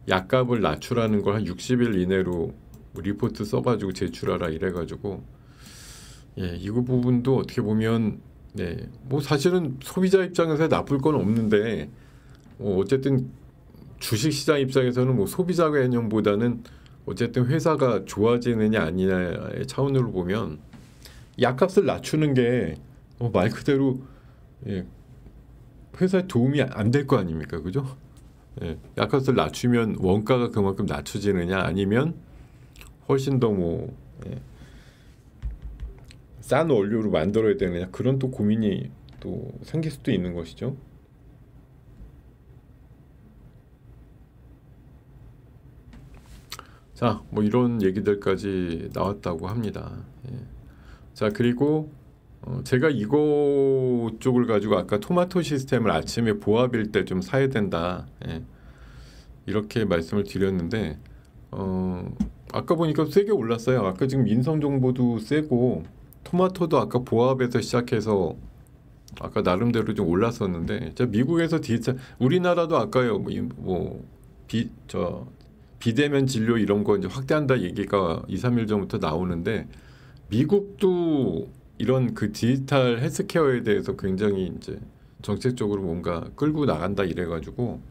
약값을 낮추라는 걸 한 60일 이내로 리포트 써가지고 제출하라 이래가지고, 이거 부분도 어떻게 보면 뭐 사실은 소비자 입장에서 나쁠 건 없는데, 어쨌든 주식시장 입장에서는 뭐 소비자 개념보다는 어쨌든 회사가 좋아지느냐 아니냐의 차원으로 보면 약값을 낮추는 게 말 그대로 회사에 도움이 안 될 거 아닙니까, 그죠? 약값을 낮추면 원가가 그만큼 낮춰지느냐, 아니면 훨씬 더 뭐 싼 원료로 만들어야 되느냐, 그런 또 고민이 또 생길 수도 있는 것이죠. 자, 뭐 이런 얘기들까지 나왔다고 합니다. 자, 그리고 제가 이거 쪽을 가지고 아까 토마토 시스템을 아침에 보합일 때 좀 사야 된다, 이렇게 말씀을 드렸는데, 아까 보니까 세게 올랐어요. 아까 지금 인성 정보도 세고 토마토도 아까 보합에서 시작해서 아까 나름대로 좀 올랐었는데, 미국에서 디지털, 우리나라도 아까요 비대면 진료 이런 거 이제 확대한다 얘기가 2, 3일 전부터 나오는데, 미국도 이런 그 디지털 헬스케어에 대해서 굉장히 이제 정책적으로 뭔가 끌고 나간다 이래가지고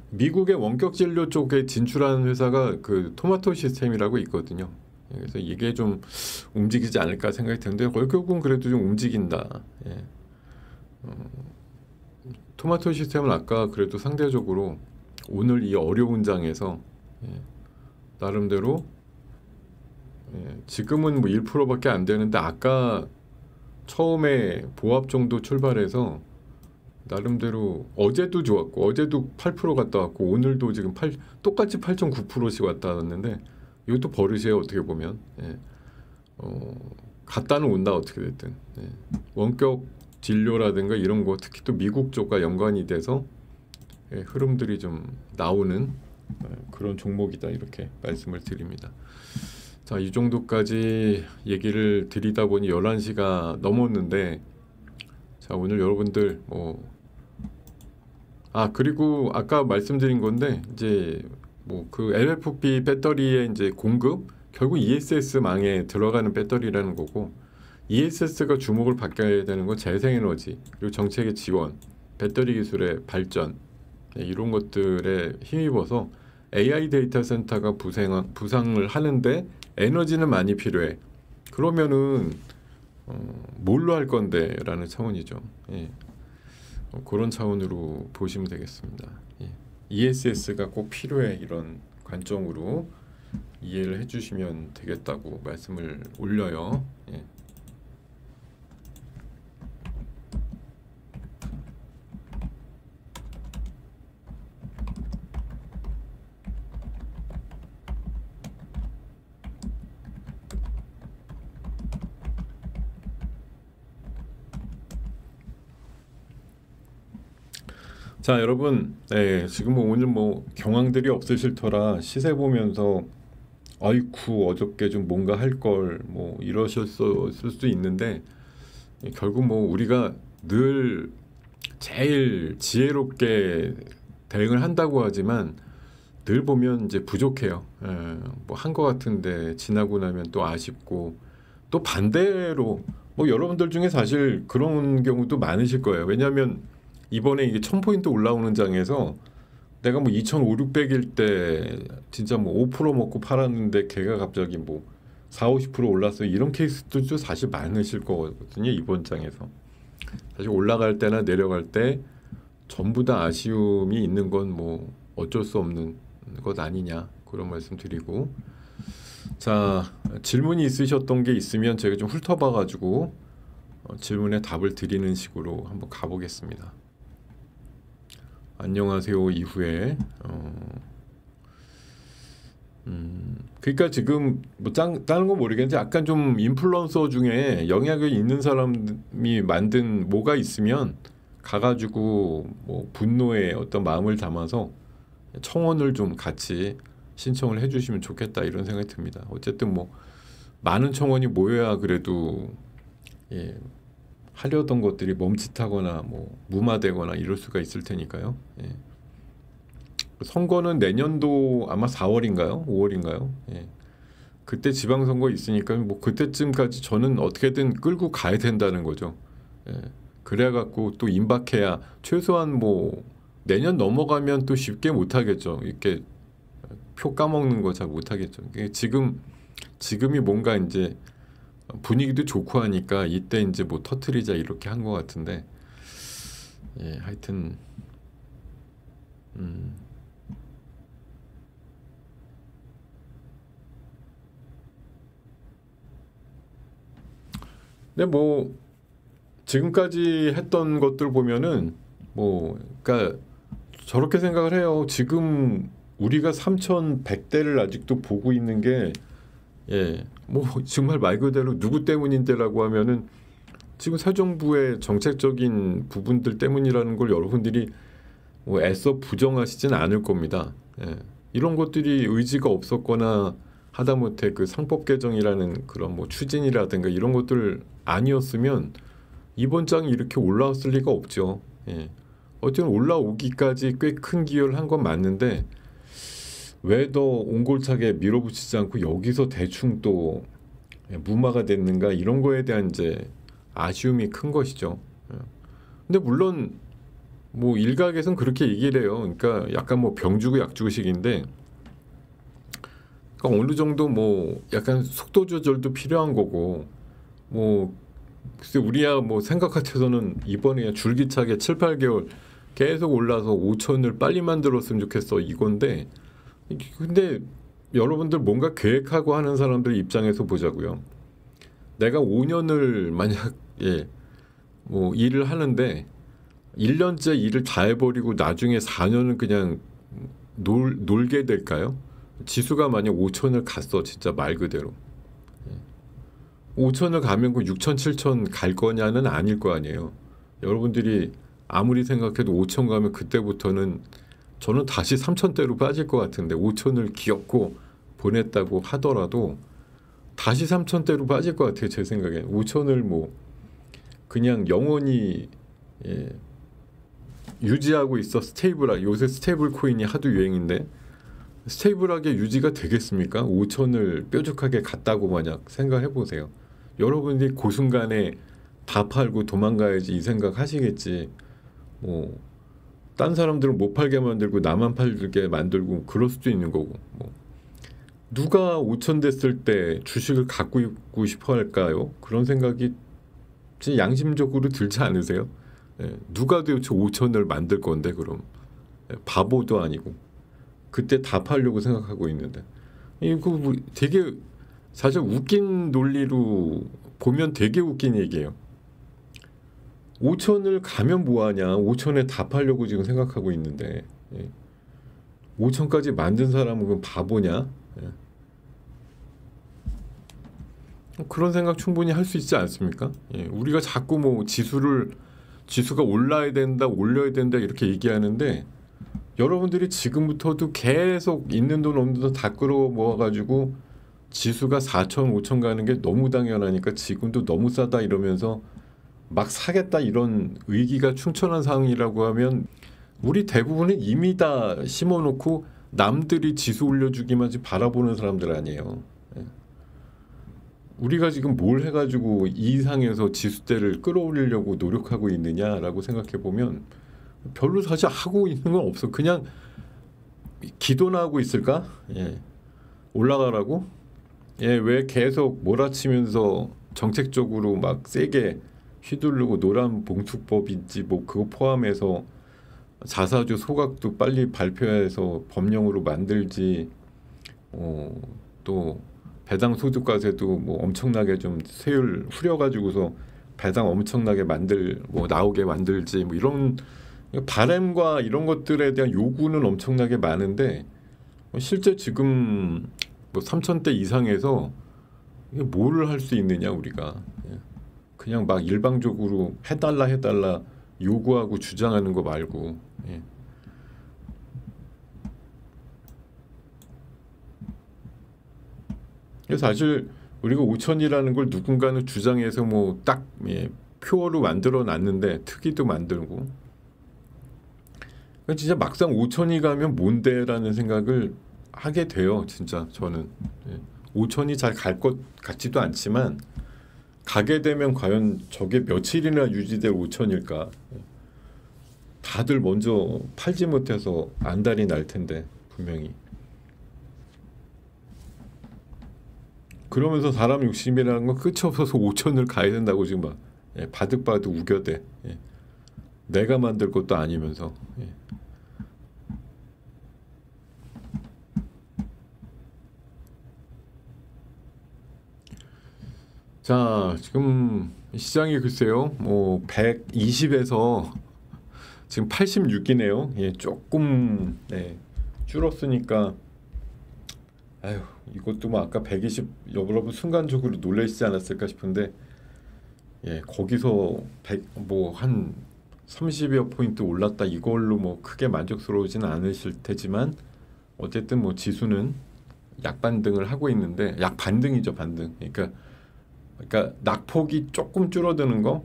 미국의 원격 진료 쪽에 진출하는 회사가 그 토마토 시스템이라고 있거든요. 그래서 이게 좀 움직이지 않을까 생각이 드는데, 결국은 그래도 좀 움직인다. 토마토 시스템은 아까 그래도 상대적으로 오늘 이 어려운 장에서 나름대로 지금은 뭐 1%밖에 안 되는데, 아까 처음에 보합 정도 출발해서 나름대로 어제도 좋았고, 어제도 8% 갔다 왔고, 오늘도 지금 똑같이 8.9%씩 왔다 왔는데, 이것도 버릇이에요, 어떻게 보면. 갔다는 온다, 어떻게 됐든. 원격 진료라든가 이런 거, 특히 또 미국 쪽과 연관이 돼서 흐름들이 좀 나오는 그런 종목이다, 이렇게 말씀을 드립니다. 자, 이 정도까지 얘기를 드리다 보니 11시가 넘었는데, 자, 오늘 여러분들 그리고 아까 말씀드린 건데, 이제 뭐 그 LFP 배터리의 이제 공급, 결국 ESS망에 들어가는 배터리라는 거고, ESS가 주목을 받게 되는 건 재생에너지, 그리고 정책의 지원, 배터리 기술의 발전, 이런 것들에 힘입어서 AI 데이터 센터가 부상을 하는데 에너지는 많이 필요해. 그러면은 뭘로 할 건데? 라는 차원이죠. 그런 차원으로 보시면 되겠습니다. 예. ESS가 꼭 필요해, 이런 관점으로 이해를 해주시면 되겠다고 말씀을 올려요. 예. 자, 여러분, 네, 지금 뭐 오늘 뭐 경황들이 없으실 터라 시세 보면서 아이쿠 어저께 좀 뭔가 할 걸 뭐 이러셨을 수도 있는데, 결국 뭐 우리가 늘 제일 지혜롭게 대응을 한다고 하지만 늘 보면 이제 부족해요. 뭐 한 거 같은데 지나고 나면 또 아쉽고, 또 반대로 뭐 여러분들 중에 사실 그런 경우도 많으실 거예요. 왜냐하면 이번에 이게 1000포인트 올라오는 장에서 내가 뭐 2500, 600일 때 진짜 뭐 5% 먹고 팔았는데 걔가 갑자기 뭐 4, 50% 올랐어요. 이런 케이스도 사실 많으실 거거든요. 이번 장에서. 사실 올라갈 때나 내려갈 때 전부 다 아쉬움이 있는 건 뭐 어쩔 수 없는 것 아니냐, 그런 말씀 드리고, 자, 질문이 있으셨던 게 있으면 제가 좀 훑어봐 가지고 질문에 답을 드리는 식으로 한번 가보겠습니다. 안녕하세요 이후에 그러니까 지금 뭐 다른 건 모르겠는데 약간 좀 인플루언서 중에 영향력이 있는 사람이 만든 뭐가 있으면 가가지고 뭐 분노의 어떤 마음을 담아서 청원을 좀 같이 신청을 해주시면 좋겠다, 이런 생각이 듭니다. 어쨌든 뭐 많은 청원이 모여야 그래도 예, 하려던 것들이 멈칫하거나 뭐 무마되거나 이럴 수가 있을 테니까요. 예. 선거는 내년도 아마 4월인가요? 5월인가요? 예. 그때 지방선거 있으니까 뭐 그때쯤까지 저는 어떻게든 끌고 가야 된다는 거죠. 예. 그래야 갖고 또 임박해야 최소한 뭐 내년 넘어가면 또 쉽게 못 하겠죠. 이렇게 표 까먹는 거 잘 못 하겠죠. 지금이 뭔가 이제 분위기도 좋고 하니까 이때 이제 뭐 터트리자 이렇게 한 것 같은데, 예, 하여튼 근데 뭐 지금까지 했던 것들 보면은 뭐 그러니까 저렇게 생각을 해요. 지금 우리가 3100대를 아직도 보고 있는 게, 예, 뭐 정말 말 그대로 누구 때문인데라고 하면은 지금 새 정부의 정책적인 부분들 때문이라는 걸 여러분들이 뭐 애써 부정하시진 않을 겁니다. 예. 이런 것들이 의지가 없었거나 하다못해 그 상법 개정이라는 그런 뭐 추진이라든가 이런 것들 아니었으면 이번 장이 이렇게 올라왔을 리가 없죠. 예. 어쨌든 올라오기까지 꽤 큰 기여를 한 건 맞는데 왜 더 옹골차게 밀어붙이지 않고 여기서 대충 또 무마가 됐는가, 이런 거에 대한 이제 아쉬움이 큰 것이죠. 근데 물론 뭐 일각에선 그렇게 얘기를 해요. 그러니까 약간 뭐 병주고 약주고식인데, 그러니까 어느 정도 뭐 약간 속도 조절도 필요한 거고, 뭐 글쎄 우리야 뭐 생각 같아서는 이번에 줄기차게 7, 8개월 계속 올라서 5천을 빨리 만들었으면 좋겠어 이건데, 근데 여러분들 뭔가 계획하고 하는 사람들 입장에서 보자고요. 내가 5년을 만약 뭐 일을 하는데 1년째 일을 다 해버리고 나중에 4년은 그냥 놀게 될까요? 지수가 만약 5천을 갔어, 진짜 말 그대로 5천을 가면 그 6천, 7천 갈 거냐는 아닐 거 아니에요. 여러분들이 아무리 생각해도 5천 가면 그때부터는 저는 다시 3천대로 빠질 것 같은데, 5천을 기었고 보냈다고 하더라도 다시 3천대로 빠질 것 같아요. 제 생각에 5천을 뭐 그냥 영원히 유지하고 있어 스테이블하게. 요새 스테이블 코인이 하도 유행인데 스테이블하게 유지가 되겠습니까? 5천을 뾰족하게 갔다고 만약 생각해 보세요. 여러분들이 그 순간에 다 팔고 도망가야지 이 생각 하시겠지. 뭐 딴 사람들은 못 팔게 만들고 나만 팔게 만들고 그럴 수도 있는 거고. 뭐 누가 5천 됐을 때 주식을 갖고 있고 싶어 할까요? 그런 생각이 진짜 양심적으로 들지 않으세요? 누가 도대체 5천을 만들 건데 그럼 바보도 아니고 그때 다 팔려고 생각하고 있는데 이거 뭐 되게 사실 웃긴 논리로 보면 되게 웃긴 얘기예요. 5천을 가면 뭐하냐 5천에 다 팔려고 지금 생각하고 있는데 5천까지 만든 사람은 그럼 바보냐? 그런 생각 충분히 할 수 있지 않습니까? 우리가 자꾸 뭐 지수가 올라야 된다 이렇게 얘기하는데 여러분들이 지금부터도 계속 있는 돈 없는 돈 다 끌어 모아가지고 지수가 4천 5천 가는 게 너무 당연하니까 지금도 너무 싸다 이러면서 막 사겠다 이런 의기가 충천한 상황이라고 하면 우리 대부분은 이미 다 심어놓고 남들이 지수 올려주기만 바라보는 사람들 아니에요. 우리가 지금 뭘 해가지고 이 상에서 지수대를 끌어올리려고 노력하고 있느냐라고 생각해 보면 별로 사실 하고 있는 건 없어. 그냥 기도나 하고 있을까? 올라가라고? 왜 계속 몰아치면서 정책적으로 막 세게 휘두르고 노란 봉투법인지 뭐 그거 포함해서 자사주 소각도 빨리 발표해서 법령으로 만들지. 또 배당 소득과세도 뭐 엄청나게 좀 세율 후려가지고서 배당 엄청나게 나오게 만들지 뭐 이런 바램과 이런 것들에 대한 요구는 엄청나게 많은데 실제 지금 뭐 3,000대 이상에서 뭐를 할 수 있느냐 우리가 그냥 막 일방적으로 해달라 요구하고 주장하는 거 말고 사실 우리가 5천이라는 걸 누군가는 주장해서 뭐 딱 표어로 만들어 놨는데 특이도 만들고 진짜 막상 5천이 가면 뭔데라는 생각을 하게 돼요. 진짜 저는 5천이 잘 갈 것 같지도 않지만 가게 되면 과연 저게 며칠이나 유지될 5천일까? 다들 먼저 팔지 못해서 안달이 날 텐데 분명히. 그러면서 사람 욕심이라는 건 끝이 없어서 5천을 가야 된다고 지금 막 바득바득 우겨대. 내가 만들 것도 아니면서. 자, 지금 시장이 글쎄요, 뭐 120에서 지금 86이네요. 조금 줄었으니까. 아유, 이것도 뭐 아까 120 여러분 순간적으로 놀라시지 않았을까 싶은데 거기서 100 뭐 한 30여 포인트 올랐다 이걸로 뭐 크게 만족스러우지는 않으실 테지만 어쨌든 뭐 지수는 약반등을 하고 있는데 약반등이죠. 반등. 그러니까 낙폭이 조금 줄어드는 거.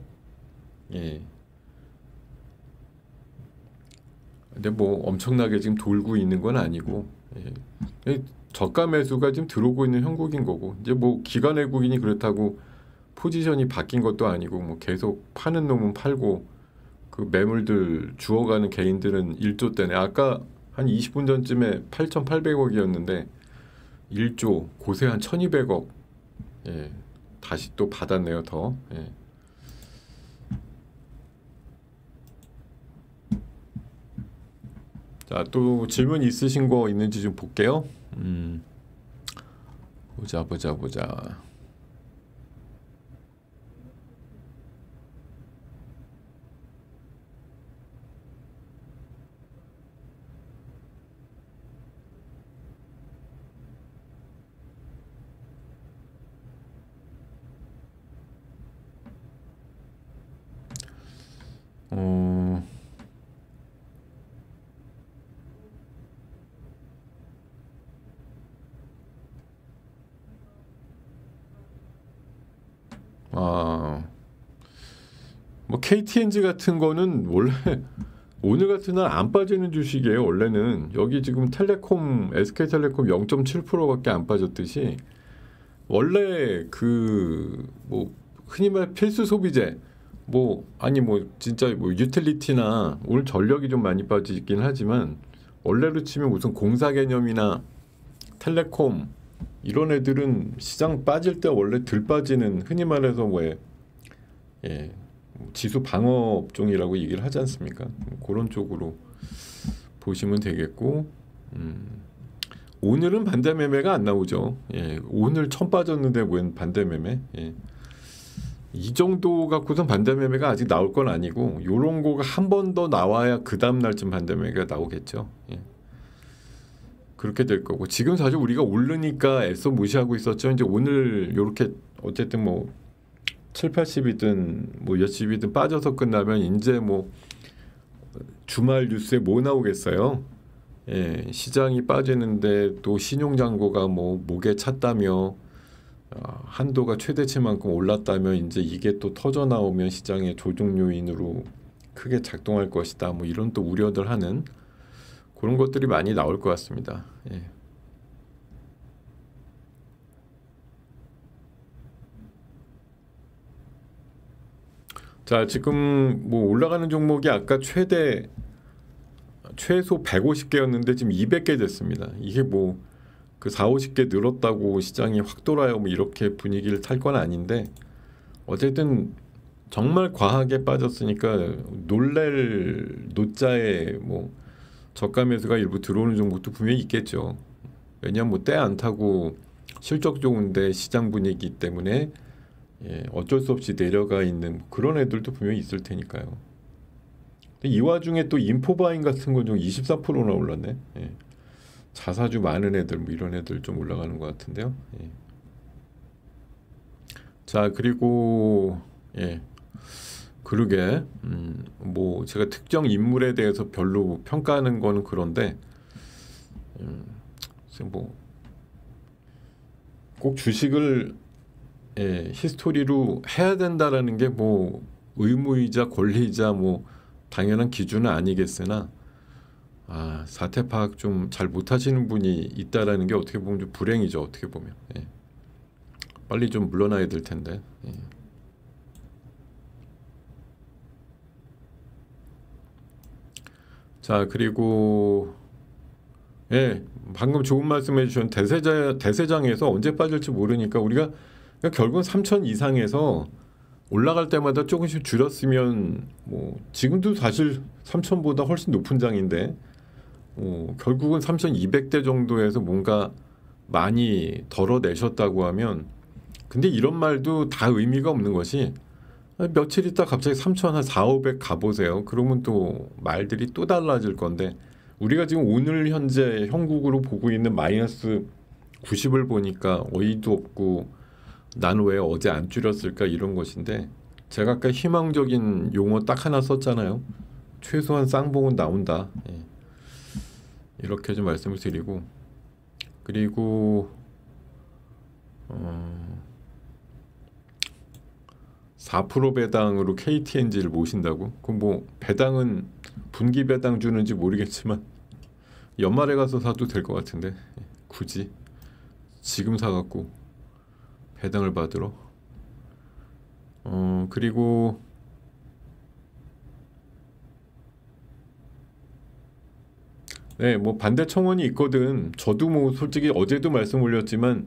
근데 뭐 엄청나게 지금 돌고 있는 건 아니고 저가 매수가 지금 들어오고 있는 형국인 거고 이제 뭐 기관 외국인이 그렇다고 포지션이 바뀐 것도 아니고 뭐 계속 파는 놈은 팔고 그 매물들 주워가는 개인들은 1조 대네. 아까 한 20분 전쯤에 8,800억이었는데 1조 고세 한 1,200억 다시 또 받았네요. 더. 자, 또 질문 있으신 거 있는지 좀 볼게요. 보자. 뭐 KTNG 같은 거는 원래 오늘 같은 날 안 빠지는 주식이에요. 원래는 여기 지금 SK텔레콤 0.7%밖에 안 빠졌듯이 원래 그 뭐 흔히 말 필수 소비재 뭐 아니 뭐 진짜 뭐 유틸리티나 오늘 전력이 좀 많이 빠지긴 하지만 원래로 치면 무슨 공사 개념이나 텔레콤 이런 애들은 시장 빠질 때 원래 들 빠지는 흔히 말해서 지수 방어 업종이라고 얘기를 하지 않습니까? 그런 쪽으로 보시면 되겠고, 오늘은 반대 매매가 안 나오죠. 예, 오늘 처음 빠졌는데 웬 반대 매매? 예. 이 정도 갖고선 반대 매매가 아직 나올 건 아니고, 요런 거가 한 번 더 나와야 그 다음 날쯤 반대 매매가 나오겠죠. 예. 그렇게 될 거고, 지금 사실 우리가 오르니까 애써 무시하고 있었죠. 이제 오늘 요렇게 어쨌든 뭐 7, 80이든 뭐 몇십이든 빠져서 끝나면 이제 뭐 주말 뉴스에 뭐 나오겠어요. 예, 시장이 빠지는데 또 신용잔고가 뭐 목에 찼다며, 한도가 최대치만큼 올랐다며, 이제 이게 또 터져 나오면 시장의 조정 요인으로 크게 작동할 것이다. 뭐 이런 또 우려들 하는 그런 것들이 많이 나올 것 같습니다. 예. 자, 지금 뭐 올라가는 종목이 아까 최소 150개였는데 지금 200개 됐습니다. 이게 뭐 그 4, 50개 늘었다고 시장이 확 돌아요, 뭐 이렇게 분위기를 탈 건 아닌데, 어쨌든 정말 과하게 빠졌으니까 놀랄 노자에 뭐 저가 매수가 일부 들어오는 종목도 분명히 있겠죠. 왜냐하면 뭐 때 안 타고 실적 좋은데 시장 분위기 때문에, 예, 어쩔 수 없이 내려가 있는 그런 애들도 분명히 있을 테니까요. 이 와중에 또 인포바인 같은 건 좀 24%나 올랐네. 예. 자사주 많은 애들, 뭐 이런 애들 좀 올라가는 것 같은데요. 예. 자, 그리고 예, 그러게 뭐 제가 특정 인물에 대해서 별로 평가하는 거는 그런데, 뭐 꼭 주식을, 예, 히스토리로 해야 된다라는 게 뭐 의무이자 권리이자 뭐 당연한 기준은 아니겠으나, 사태 파악 좀 잘 못하시는 분이 있다라는 게 어떻게 보면 좀 불행이죠. 어떻게 보면. 예. 빨리 좀 물러나야 될 텐데. 예. 자, 그리고 예, 방금 좋은 말씀해 주신 대세장에서 언제 빠질지 모르니까 우리가 결국은 3천 이상에서 올라갈 때마다 조금씩 줄였으면, 뭐 지금도 사실 3천보다 훨씬 높은 장인데, 결국은 3,200대 정도에서 뭔가 많이 덜어내셨다고 하면, 근데 이런 말도 다 의미가 없는 것이, 며칠 있다 갑자기 3,000 한 4, 500 가보세요. 그러면 또 말들이 또 달라질 건데, 우리가 지금 오늘 현재 형국으로 보고 있는 마이너스 90을 보니까 어이도 없고, 나는 왜 어제 안 줄였을까 이런 것인데, 제가 아까 희망적인 용어 딱 하나 썼잖아요. 최소한 쌍봉은 나온다. 예. 이렇게 좀 말씀을 드리고, 그리고 4% 배당으로 KTNG를 모신다고? 그럼 뭐 배당은 분기 배당 주는지 모르겠지만 연말에 가서 사도 될 것 같은데, 굳이 지금 사갖고 배당을 받으러. 그리고 네, 뭐 반대 청원이 있거든. 저도 뭐 솔직히 어제도 말씀 올렸지만,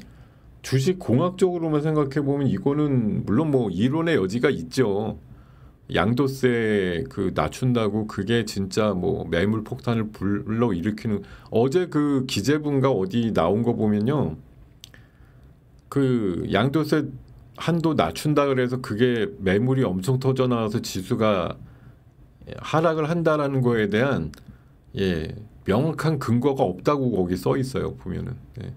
주식 공학적으로만 생각해 보면 이거는 물론 뭐 이론의 여지가 있죠. 양도세 그 낮춘다고 그게 진짜 뭐 매물 폭탄을 불러 일으키는, 어제 그 기재부인가 어디 나온 거 보면요, 그 양도세 한도 낮춘다 그래서 그게 매물이 엄청 터져 나와서 지수가 하락을 한다라는 거에 대한, 예, 명확한 근거가 없다고 거기 써 있어요. 보면은. 예.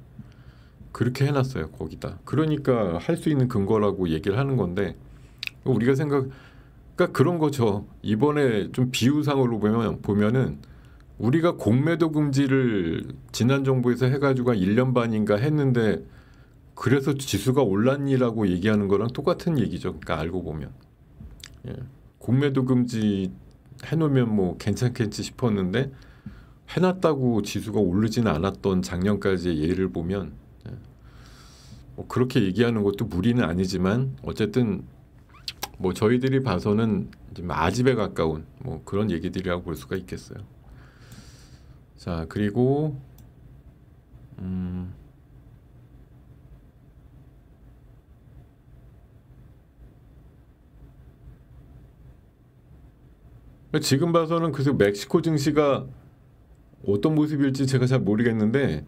그렇게 해놨어요. 거기다. 그러니까 할 수 있는 근거라고 얘기를 하는 건데, 우리가 그러니까 그런 거죠. 이번에 좀 비유상으로 보면은 우리가 공매도 금지를 지난 정부에서 해가지고 한 1년 반인가 했는데, 그래서 지수가 올랐니라고 얘기하는 거랑 똑같은 얘기죠. 그러니까 알고 보면, 예. 공매도 금지 해놓으면 뭐 괜찮겠지 싶었는데, 해놨다고 지수가 오르지는 않았던 작년까지의 예를 보면, 예, 뭐 그렇게 얘기하는 것도 무리는 아니지만, 어쨌든 뭐 저희들이 봐서는 좀 아집에 가까운 뭐 그런 얘기들이라고 볼 수가 있겠어요. 자, 그리고 지금 봐서는 그래서 멕시코 증시가 어떤 모습일지 제가 잘 모르겠는데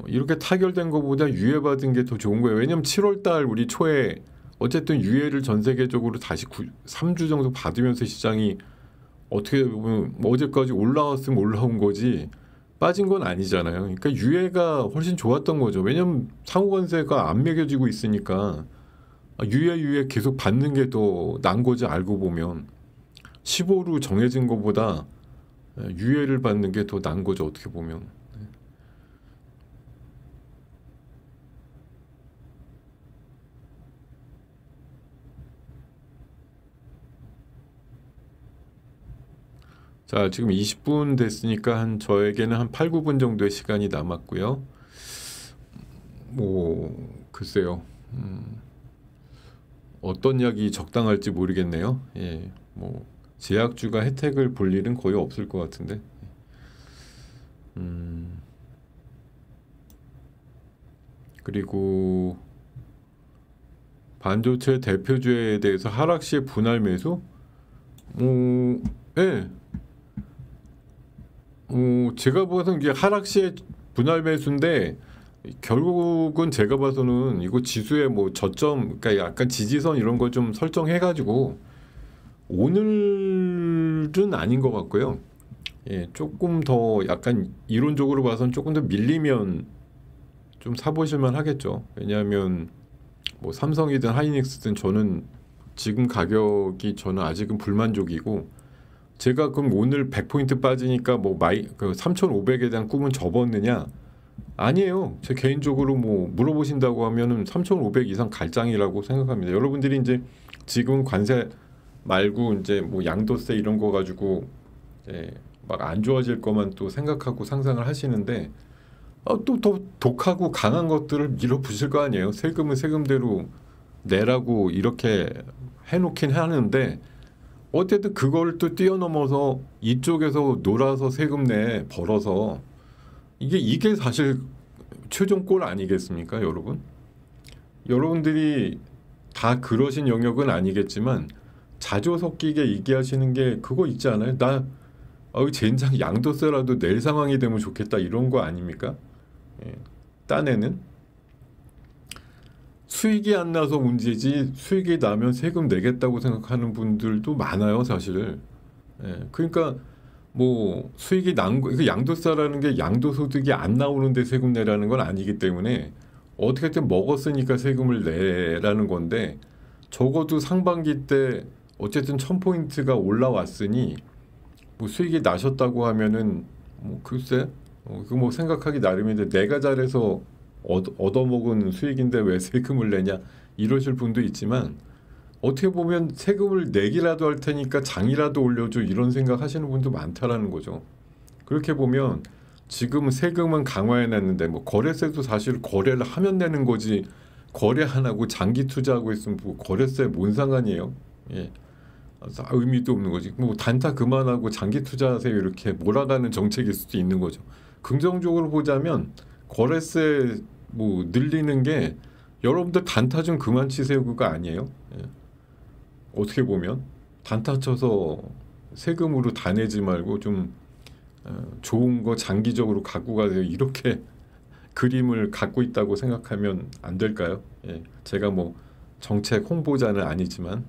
이렇게 타결된 것보다 유예받은 게 더 좋은 거예요. 왜냐면 7월 달 우리 초에 어쨌든 유예를 전 세계적으로 다시 3주 정도 받으면서 시장이 어떻게 보면 뭐 어제까지 올라왔으면 올라온 거지 빠진 건 아니잖아요. 그러니까 유예가 훨씬 좋았던 거죠. 왜냐면 상호관세가 안 매겨지고 있으니까 유예 계속 받는 게 더 난 거지. 알고 보면 15로 정해진 것보다 유예를 받는 게 더 난 거죠. 어떻게 보면. 자, 지금 20분 됐으니까 저에게는 한 8, 9분 정도의 시간이 남았고요. 뭐 글쎄요. 어떤 약이 적당할지 모르겠네요. 예, 뭐 제약주가 혜택을 볼 일은 거의 없을 것 같은데. 그리고 반도체 대표주에 대해서 하락 시의 분할 매수? 예. 제가 봐서는 이게 하락 시의 분할 매수인데 결국은 제가 봐서는 이거 지수의 뭐 저점, 그러니까 약간 지지선 이런 거 좀 설정해가지고 오늘은 아닌 것 같고요. 예, 조금 더 약간 이론적으로 봐서는 조금 더 밀리면 좀 사보실만 하겠죠. 왜냐하면 뭐 삼성이든 하이닉스든 저는 지금 가격이 저는 아직은 불만족이고 제가 그럼 오늘 100포인트 빠지니까 뭐 그 3,500에 대한 꿈은 접었느냐? 아니에요. 제 개인적으로 뭐 물어보신다고 하면은 3,500 이상 갈 장이라고 생각합니다. 여러분들이 이제 지금 관세 말고 이제 뭐 양도세 이런 거 가지고 막 안 좋아질 것만 또 생각하고 상상을 하시는데 또 더 독하고 강한 것들을 밀어붙일 거 아니에요. 세금은 세금대로 내라고 이렇게 해놓긴 하는데 어쨌든 그걸 또 뛰어넘어서 이쪽에서 놀아서 세금 내 벌어서 이게 사실 최종 골 아니겠습니까, 여러분? 여러분들이 다 그러신 영역은 아니겠지만 자주 섞이게 얘기하시는 게 그거 있지 않아요? 나 젠장 양도세라도 낼 상황이 되면 좋겠다 이런 거 아닙니까? 예. 딴에는 수익이 안 나서 문제지 수익이 나면 세금 내겠다고 생각하는 분들도 많아요, 사실. 예. 그러니까 뭐 수익이 난 거, 그 양도세라는 게 양도소득이 안 나오는데 세금 내라는 건 아니기 때문에 어떻게든 먹었으니까 세금을 내라는 건데 적어도 상반기 때 어쨌든 1000포인트가 올라왔으니 뭐 수익이 나셨다고 하면은 뭐 글쎄 그 뭐 생각하기 나름인데 내가 잘해서 얻어먹은 수익인데 왜 세금을 내냐 이러실 분도 있지만 어떻게 보면 세금을 내기라도 할 테니까 장이라도 올려줘 이런 생각 하시는 분도 많다라는 거죠. 그렇게 보면 지금 세금은 강화해놨는데 뭐 거래세도 사실 거래를 하면 내는 거지 거래 안 하고 장기 투자하고 있으면 뭐 거래세 뭔 상관이에요. 예. 의미도 없는 거지. 뭐 단타 그만하고 장기 투자하세요 이렇게 몰아가는 정책일 수도 있는 거죠. 긍정적으로 보자면 거래세 뭐 늘리는 게 여러분들 단타 좀 그만 치세요 그거 아니에요. 예. 어떻게 보면 단타 쳐서 세금으로 다 내지 말고 좀 좋은 거 장기적으로 갖고 가세요 이렇게 그림을 갖고 있다고 생각하면 안 될까요? 예. 제가 뭐 정책 홍보자는 아니지만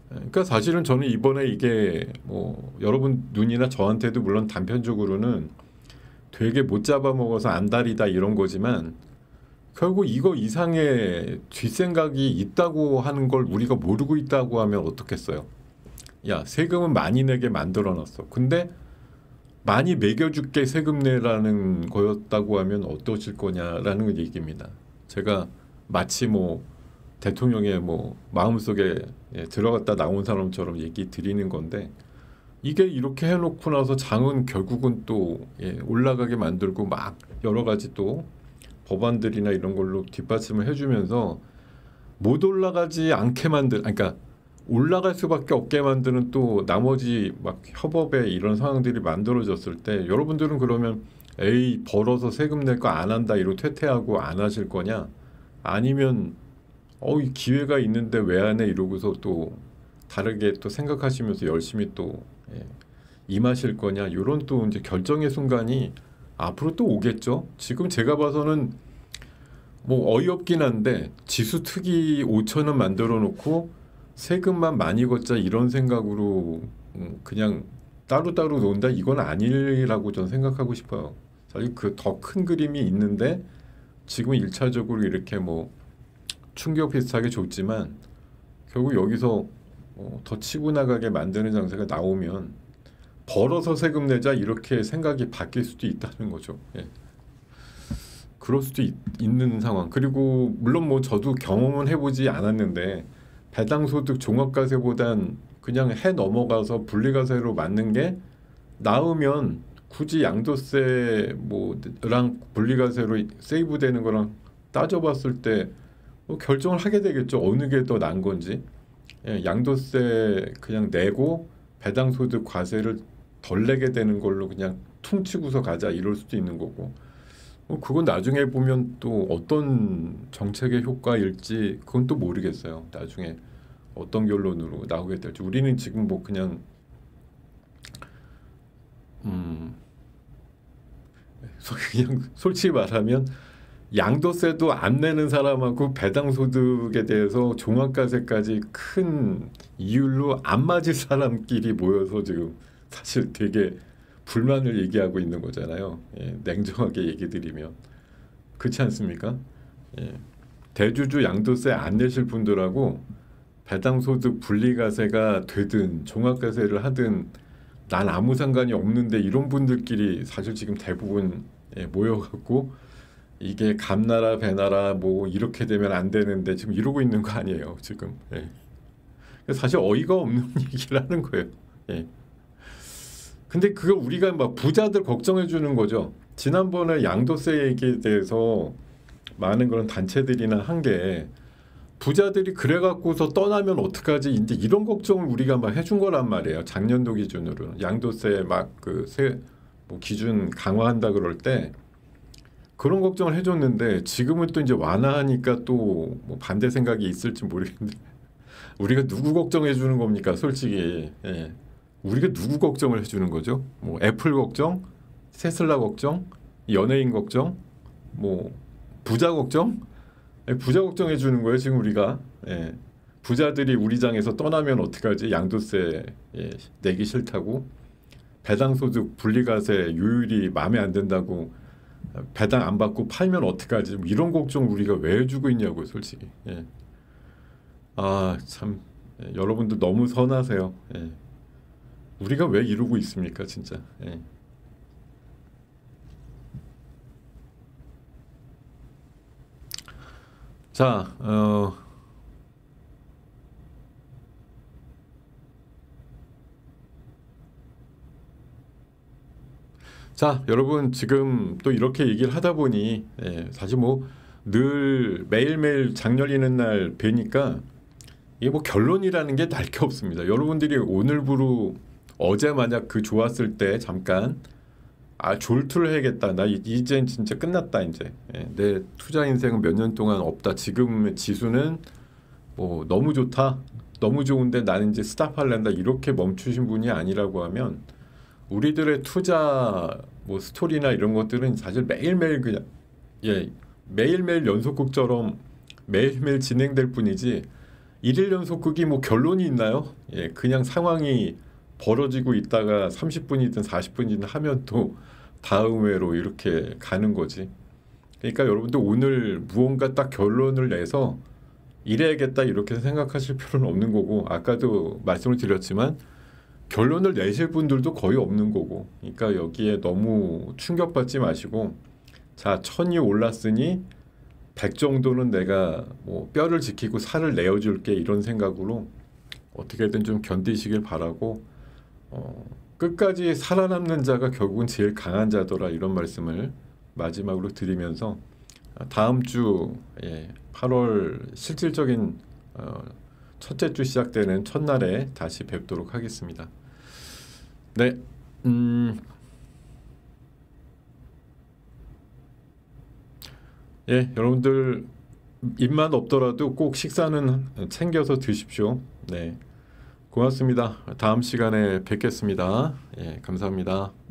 그러니까 사실은 저는 이번에 이게 뭐 여러분 눈이나 저한테도 물론 단편적으로는 되게 못 잡아먹어서 안달이다 이런 거지만 결국 이거 이상의 뒷생각이 있다고 하는 걸 우리가 모르고 있다고 하면 어떻겠어요? 야, 세금은 많이 내게 만들어놨어. 근데 많이 매겨줄게 세금 내라는 거였다고 하면 어떠실 거냐라는 얘기입니다. 제가 마치 뭐 대통령의 뭐 마음속에 들어갔다 나온 사람처럼 얘기 드리는 건데 이게 이렇게 해놓고 나서 장은 결국은 또 올라가게 만들고 막 여러 가지 또 법안들이나 이런 걸로 뒷받침을 해주면서 못 올라가지 않게 그러니까 올라갈 수밖에 없게 만드는 또 나머지 막 협업에 이런 상황들이 만들어졌을 때 여러분들은 그러면 에이 벌어서 세금 낼 거 안 한다 이러고 퇴퇴하고 안 하실 거냐 아니면 기회가 있는데 왜 안 해 이러고서 또 다르게 또 생각하시면서 열심히 또 예, 임하실 거냐 이런 또 이제 결정의 순간이 앞으로 또 오겠죠. 지금 제가 봐서는 뭐 어이없긴 한데 지수 특이 5천 원 만들어 놓고 세금만 많이 걷자 이런 생각으로 그냥 따로따로 논다 이건 아니라고 저는 생각하고 싶어요. 사실 그 더 큰 그림이 있는데 지금 1차적으로 이렇게 뭐 충격 비슷하게 줬지만 결국 여기서 더 치고 나가게 만드는 장세가 나오면 벌어서 세금 내자 이렇게 생각이 바뀔 수도 있다는 거죠. 예. 그럴 수도 있는 상황. 그리고 물론 뭐 저도 경험은 해보지 않았는데 배당소득 종합과세보단 그냥 해 넘어가서 분리과세로 맞는 게 나으면 굳이 양도세 뭐랑 분리과세로 세이브되는 거랑 따져봤을 때 뭐 결정을 하게 되겠죠. 어느 게 더 나은 건지. 예, 양도세 그냥 내고 배당소득 과세를 덜 내게 되는 걸로 그냥 퉁치고서 가자 이럴 수도 있는 거고. 그건 나중에 보면 또 어떤 정책의 효과일지 그건 또 모르겠어요. 나중에 어떤 결론으로 나오게 될지. 우리는 지금 뭐 그냥 그냥 솔직히 말하면 양도세도 안 내는 사람하고 배당소득에 대해서 종합과세까지 큰 이율로 안 맞을 사람끼리 모여서 지금 사실 되게 불만을 얘기하고 있는 거잖아요. 예, 냉정하게 얘기 드리면 그렇지 않습니까? 예, 대주주 양도세 안 내실 분들하고 배당소득 분리과세가 되든 종합과세를 하든 난 아무 상관이 없는데 이런 분들끼리 사실 지금 대부분 모여갖고 이게 감나라 배나라 뭐 이렇게 되면 안 되는데 지금 이러고 있는 거 아니에요 지금. 예. 사실 어이가 없는 얘기를 하는 거예요. 예. 근데 그걸 우리가 막 부자들 걱정해 주는 거죠. 지난번에 양도세 얘기에 대해서 많은 그런 단체들이나 한 게 부자들이 그래갖고서 떠나면 어떡하지 이제 이런 걱정을 우리가 막 해준 거란 말이에요. 작년도 기준으로 양도세 막 그 뭐 기준 강화한다 그럴 때 그런 걱정을 해줬는데 지금은 또 이제 완화하니까 또 뭐 반대 생각이 있을지 모르겠는데 우리가 누구 걱정해 주는 겁니까 솔직히. 예. 우리가 누구 걱정을 해주는 거죠? 뭐 애플 걱정, 테슬라 걱정, 연예인 걱정, 뭐 부자 걱정? 부자 걱정해 주는 거예요 지금 우리가. 예. 부자들이 우리 장에서 떠나면 어떡하지? 양도세 내기 싫다고 배당소득 분리과세 요율이 마음에 안 든다고 배당 안 받고 팔면 어떡하지? 뭐 이런 걱정 우리가 왜 해주고 있냐고요 솔직히. 예. 아 참 여러분들 너무 선하세요. 예. 우리가 왜 이러고 있습니까 진짜. 예. 자, 여러분 지금 또 이렇게 얘기를 하다 보니 사실 뭐 늘 매일매일 장 열리는 날 뵈니까 이게 뭐 결론이라는 게 날 게 없습니다. 여러분들이 오늘부로 어제 만약 그 좋았을 때 잠깐 졸투를 해야겠다. 나 이젠 진짜 끝났다 이제. 내 투자 인생은 몇 년 동안 없다. 지금 지수는 뭐 너무 좋다. 너무 좋은데 나는 이제 스탑할랜다. 이렇게 멈추신 분이 아니라고 하면 우리들의 투자 뭐 스토리나 이런 것들은 사실 매일매일 그냥 매일매일 연속극처럼 매일매일 진행될 뿐이지 일일 연속극이 뭐 결론이 있나요? 그냥 상황이 벌어지고 있다가 30분이든 40분이든 하면 또 다음 회로 이렇게 가는 거지. 그러니까 여러분들 오늘 무언가 딱 결론을 내서 이래야겠다 이렇게 생각하실 필요는 없는 거고 아까도 말씀을 드렸지만 결론을 내실 분들도 거의 없는 거고 그러니까 여기에 너무 충격받지 마시고 자 1000이 올랐으니 100 정도는 내가 뭐 뼈를 지키고 살을 내어줄게 이런 생각으로 어떻게든 좀 견디시길 바라고 끝까지 살아남는 자가 결국은 제일 강한 자더라 이런 말씀을 마지막으로 드리면서 다음 주 8월 실질적인 첫째 주 시작되는 첫날에 다시 뵙도록 하겠습니다. 네, 여러분들 입맛 없더라도 꼭 식사는 챙겨서 드십시오. 네, 고맙습니다. 다음 시간에 뵙겠습니다. 예, 감사합니다.